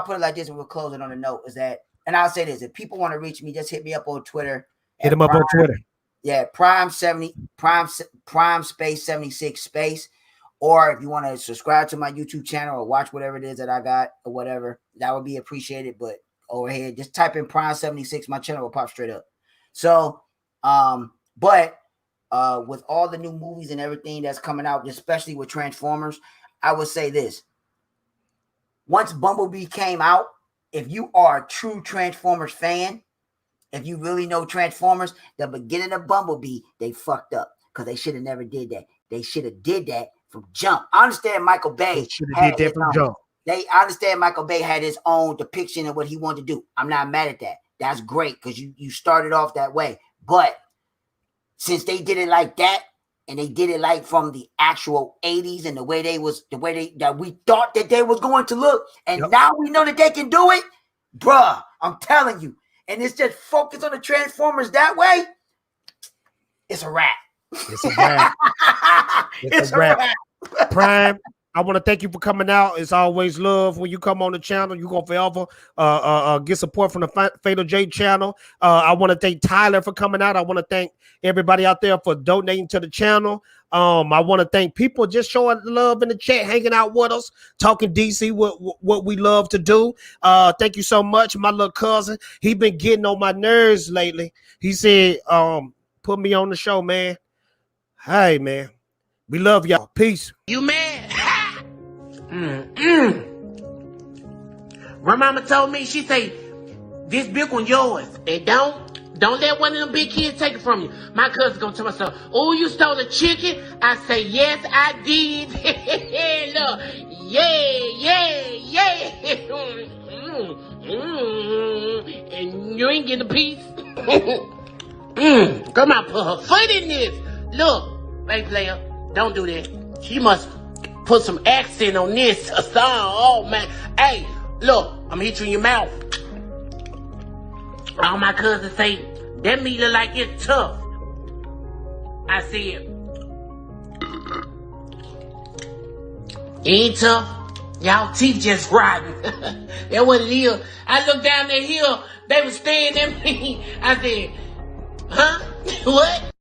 Speaker 3: put it like this, and we're closing on a note. Is that, and I'll say this: if people want to reach me, just hit me up on Twitter.
Speaker 1: Hit him up on Twitter.
Speaker 3: Yeah, Prime space 76 space. Or if you want to subscribe to my YouTube channel or watch whatever it is that I got or whatever, that would be appreciated. But over here, just type in Prime 76, my channel will pop straight up. So, with all the new movies and everything that's coming out, especially with Transformers, I would say this. Once Bumblebee came out, if you are a true Transformers fan, if you really know Transformers, the beginning of Bumblebee, they fucked up because they should have never did that. They should have did that from jump. I understand Michael Bay had did that from jump. I understand Michael Bay had his own depiction of what he wanted to do. I'm not mad at that. That's great because you started off that way. But since they did it like that, and they did it like from the actual 80s and the way that we thought that they was going to look, and now we know that they can do it, bruh, I'm telling you. And it's just focused on the Transformers that way. It's a wrap.
Speaker 1: It's a wrap. It's a wrap. Prime, I want to thank you for coming out. It's always love when you come on the channel. You're going to forever get support from the Fatal J channel. I want to thank Tyler for coming out. I want to thank everybody out there for donating to the channel. I want to thank people just showing love in the chat, hanging out with us, talking DC, what we love to do. Thank you so much. My little cousin, he been getting on my nerves lately. He said, put me on the show, man. Hey, man. We love y'all. Peace.
Speaker 5: You mad? My mama told me, she say, this big one yours. And don't let one of them big kids take it from you. My cousin gonna tell myself, oh, you stole a chicken? I say, yes, I did. Look, yeah. And you ain't getting a piece. Come on, put her foot in this. Look, hey, player, don't do that. She must put some accent on this song. Oh, man. Hey, look, I'm hit you in your mouth. All my cousins say, that meat look like it's tough. I said, it ain't tough. Y'all teeth just rotten. That's what it is. I looked down that hill. They was staring at me. I said, huh? What?